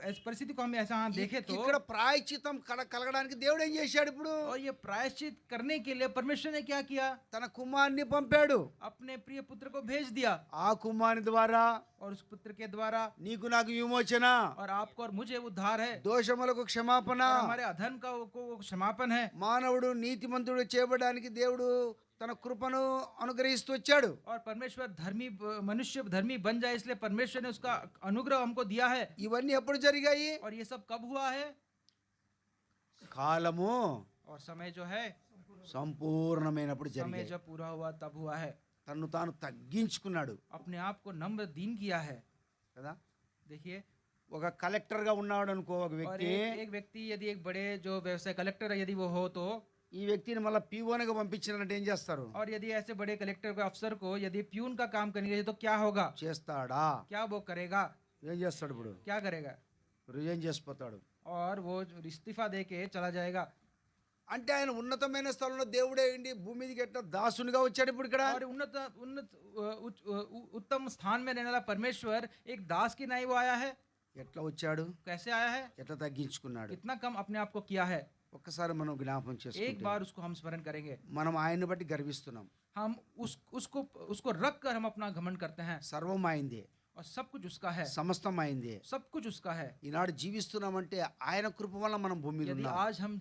इस परिस्थिति को हम ऐसा देखें तो ఇక్కడ ప్రాయశ్చిత్తం కలగడానికి దేవుడు ఏం చేశాడు? ఇప్పుడు और ये प्रायश्चित करने के लिए परमेश्वर ने क्या किया? తన కుమారుని పంపాడు. अपने प्रिय पुत्र को भेज दिया। ఆ కుమారుని ద్వారా और उस पुत्र के द्वारा నీకు నాకు విమోచన, और आपको और मुझे उद्धार है, దోషములకు క్షమాపణ, और हमारे अधर्म का वो क्षमापन है। మానవుడు నీతిమంతుడు చేయబడడానికి దేవుడు తన కృపను అనుగ్రహిస్తూ వచ్చాడు. और परमेश्वर मनुष्य धर्मी बन जाए इसलिए परमेश्वर ने उसका अनुग्रह हमको दिया है। ఇవన్నీ ఎప్పుడు జరిగాయి? और ये सब कब हुआ है? కాలము और समय जो है, సంపూర్ణమైనప్పుడు समय జరిగాయి. जब पूरा हुआ तब हुआ है। తన్ను తాను తగ్గించుకున్నాడు अपने आप को नम्र दीन किया है। కదా. देखिए, ఒక కలెక్టర్ గా ఉన్నాడు అనుకో ఒక और వ్యక్తి. एक व्यक्ति यदि एक बड़े जो व्यवसाय कलेक्टर यदि वो हो तो, ఈ వ్యక్తిని మళ్ళీ పీఓనగా పంపించారంటే ఏం చేస్తారు? और यदि ऐसे बड़े कलेक्टर को अफसर को यदि प्यून का काम करने तो क्या होगा? చేస్తాడా? क्या वो करेगा? ఏం చేస్తాడు? ఇప్పుడు क्या करेगा? రిజైన్ చేసిపోతాడు. और वो इस्तीफा दे के चला जाएगा। అంటే ఆయన ఉన్నతమైన స్థలంలో దేవుడే ఉండి భూమి మీదకి ఎట్లా దాసునిగా వచ్చాడు ఇప్పుడు ఇక్కడ. और उन्नत उन्नत उत्तम स्थान में रहने वाला परमेश्वर एक दास की नाई वो आया है। ఎట్లా వచ్చాడు, कैसे आया है, ఎట్లా తగ్గించుకున్నాడు. कितना कम अपने आप को किया है। ఒక్కసారి మనం జ్ఞాపకం एक చేసుకుంటే बार उसको हम स्मरण करेंगे। మనం ఆయన్ని బట్టి గర్విస్తున్నాం. हम उसको रख कर हम अपना घमंड करते हैं సర్వం అయిందే, और सब कुछ उसका है, సమస్తం అయిందే. सब कुछ उसका है। ఈనాడు జీవిస్తున్నామంటే ఆయన కృప వల్ల మనం భూమి మీద यदि ఉన్నాం. आज हम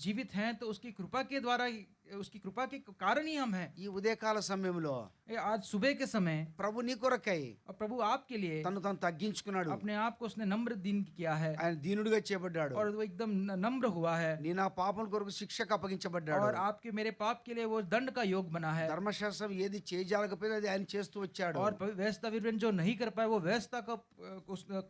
जीवित हैं तो उसकी कृपा के द्वारा उसकी कृपा के कारण ही हम हैं। ఈ ఉదయకాల సమయంలో आज सुबह के समय ప్రభు నీ కొరకై और प्रभु आपके लिए తను తాను తగ్గించుకున్నాడు. अपने आप को उसने नम्र दीन किया है ఆయన దీనుడిగా చేయబడ్డాడు. और वो एकदम नम्र हुआ है నీ నా పాపం కొరకు శిక్షకు అప్పగించబడ్డాడు. और आपके मेरे पाप के लिए वो दंड का योग बना है। ధర్మశాస్త్రం ఏది చేయజాలకపోయినా అది ఆయన చేస్తూ వచ్చాడు. और व्यवस्था विवरण जो नहीं कर पाए वो व्यवस्था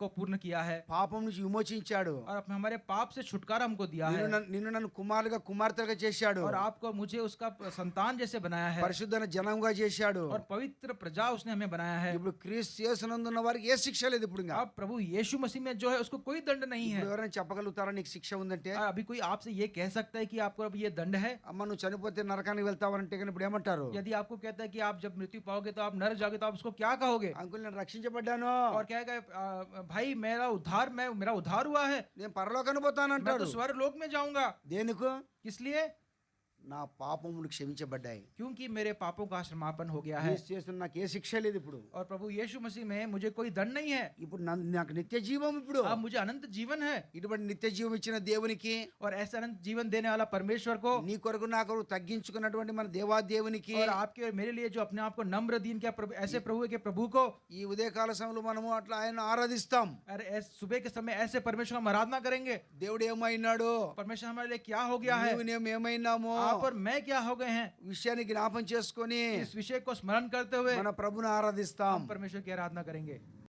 को पूर्ण किया है పాపం నుంచి విమోచించాడు. और अपने हमारे पाप से छुटकारा हमको दिया है నిన్ను నన్ను కుమారుగా కుమార్తెగా చేశాడు. और आपको मुझे उसका संतान जैसे बनाया है పరిశుద్ధమైన జనంగా చేశాడు. और पवित्र प्रजा उसने हमें बनाया है। ఇప్పుడు క్రీస్తు యేసునందున్న వారికి ఏ శిక్ష లేదు. ఇప్పుడు ఇంకా अब प्रभु यीशु मसीह में जो है उसको कोई दंड नहीं है। ఇప్పుడు ఎవరైనా చెప్పగలుగుతారా నీకు శిక్ష ఉందంటే? अभी कोई आपसे ये कह सकता है कि आपको अब ये दंड है? అమ్మ నువ్వు చనిపోతే నరకానికి వెళ్తావంటే కానీ ఇప్పుడు ఏమంటారు? यदि आपको कहता है कि आप जब मृत्यु पाओगे तो आप नरक जाओगे तो आप उसको क्या कहोगे? అంకుల్ నేను రక్షించబడ్డాను, और कहेगा भाई मेरा उद्धार हुआ है, నేను పరలోకానికి मैं పోతానంటాడు. तो स्वर्ग लोक में जाऊंगा। దేనికో? किस लिए? నా పాపములు క్షమించబడ్డాయి. क्योंकि मेरे पापों का क्षमापण हो गया है క్రీస్తు యేసునందు నాకు ఏ శిక్ష లేదు. ఇప్పుడు और प्रभु यीशु मसीह में मुझे कोई दंड नहीं है। ఇప్పుడు నాకు నిత్య జీవం. ఇప్పుడు अब मुझे अनंत जीवन है ఇటువంటి నిత్య జీవం ఇచ్చిన దేవునికి, और ऐसा अनंत जीवन देने वाला परमेश्वर को నీ కొరకు నా కొరకు తగ్గించుకున్నటువంటి మన దేవాదేవునికి और आपके और मेरे लिए जो अपने आप को नम्र दीन किया ऐसे प्रभु के प्रभु को ఈ ఉదయకాల సమయంలో మనము అట్లా ఆయన ఆరాధిస్తాం. और सुबह के समय ऐसे परमेश्वर हम आराधना करेंगे। దేవుడు ఏమైనాడు, परमेश्वर हमारे लिए क्या हो गया है, నీవు నేను ఏమైనాము आप और मैं क्या हो गए हैं, విషయాన్ని జ్ఞాపం చేసుకొని इस विषय को स्मरण करते हुए మన ప్రభుని ఆరాధిస్తాం. हम परमेश्वर की आराधना करेंगे।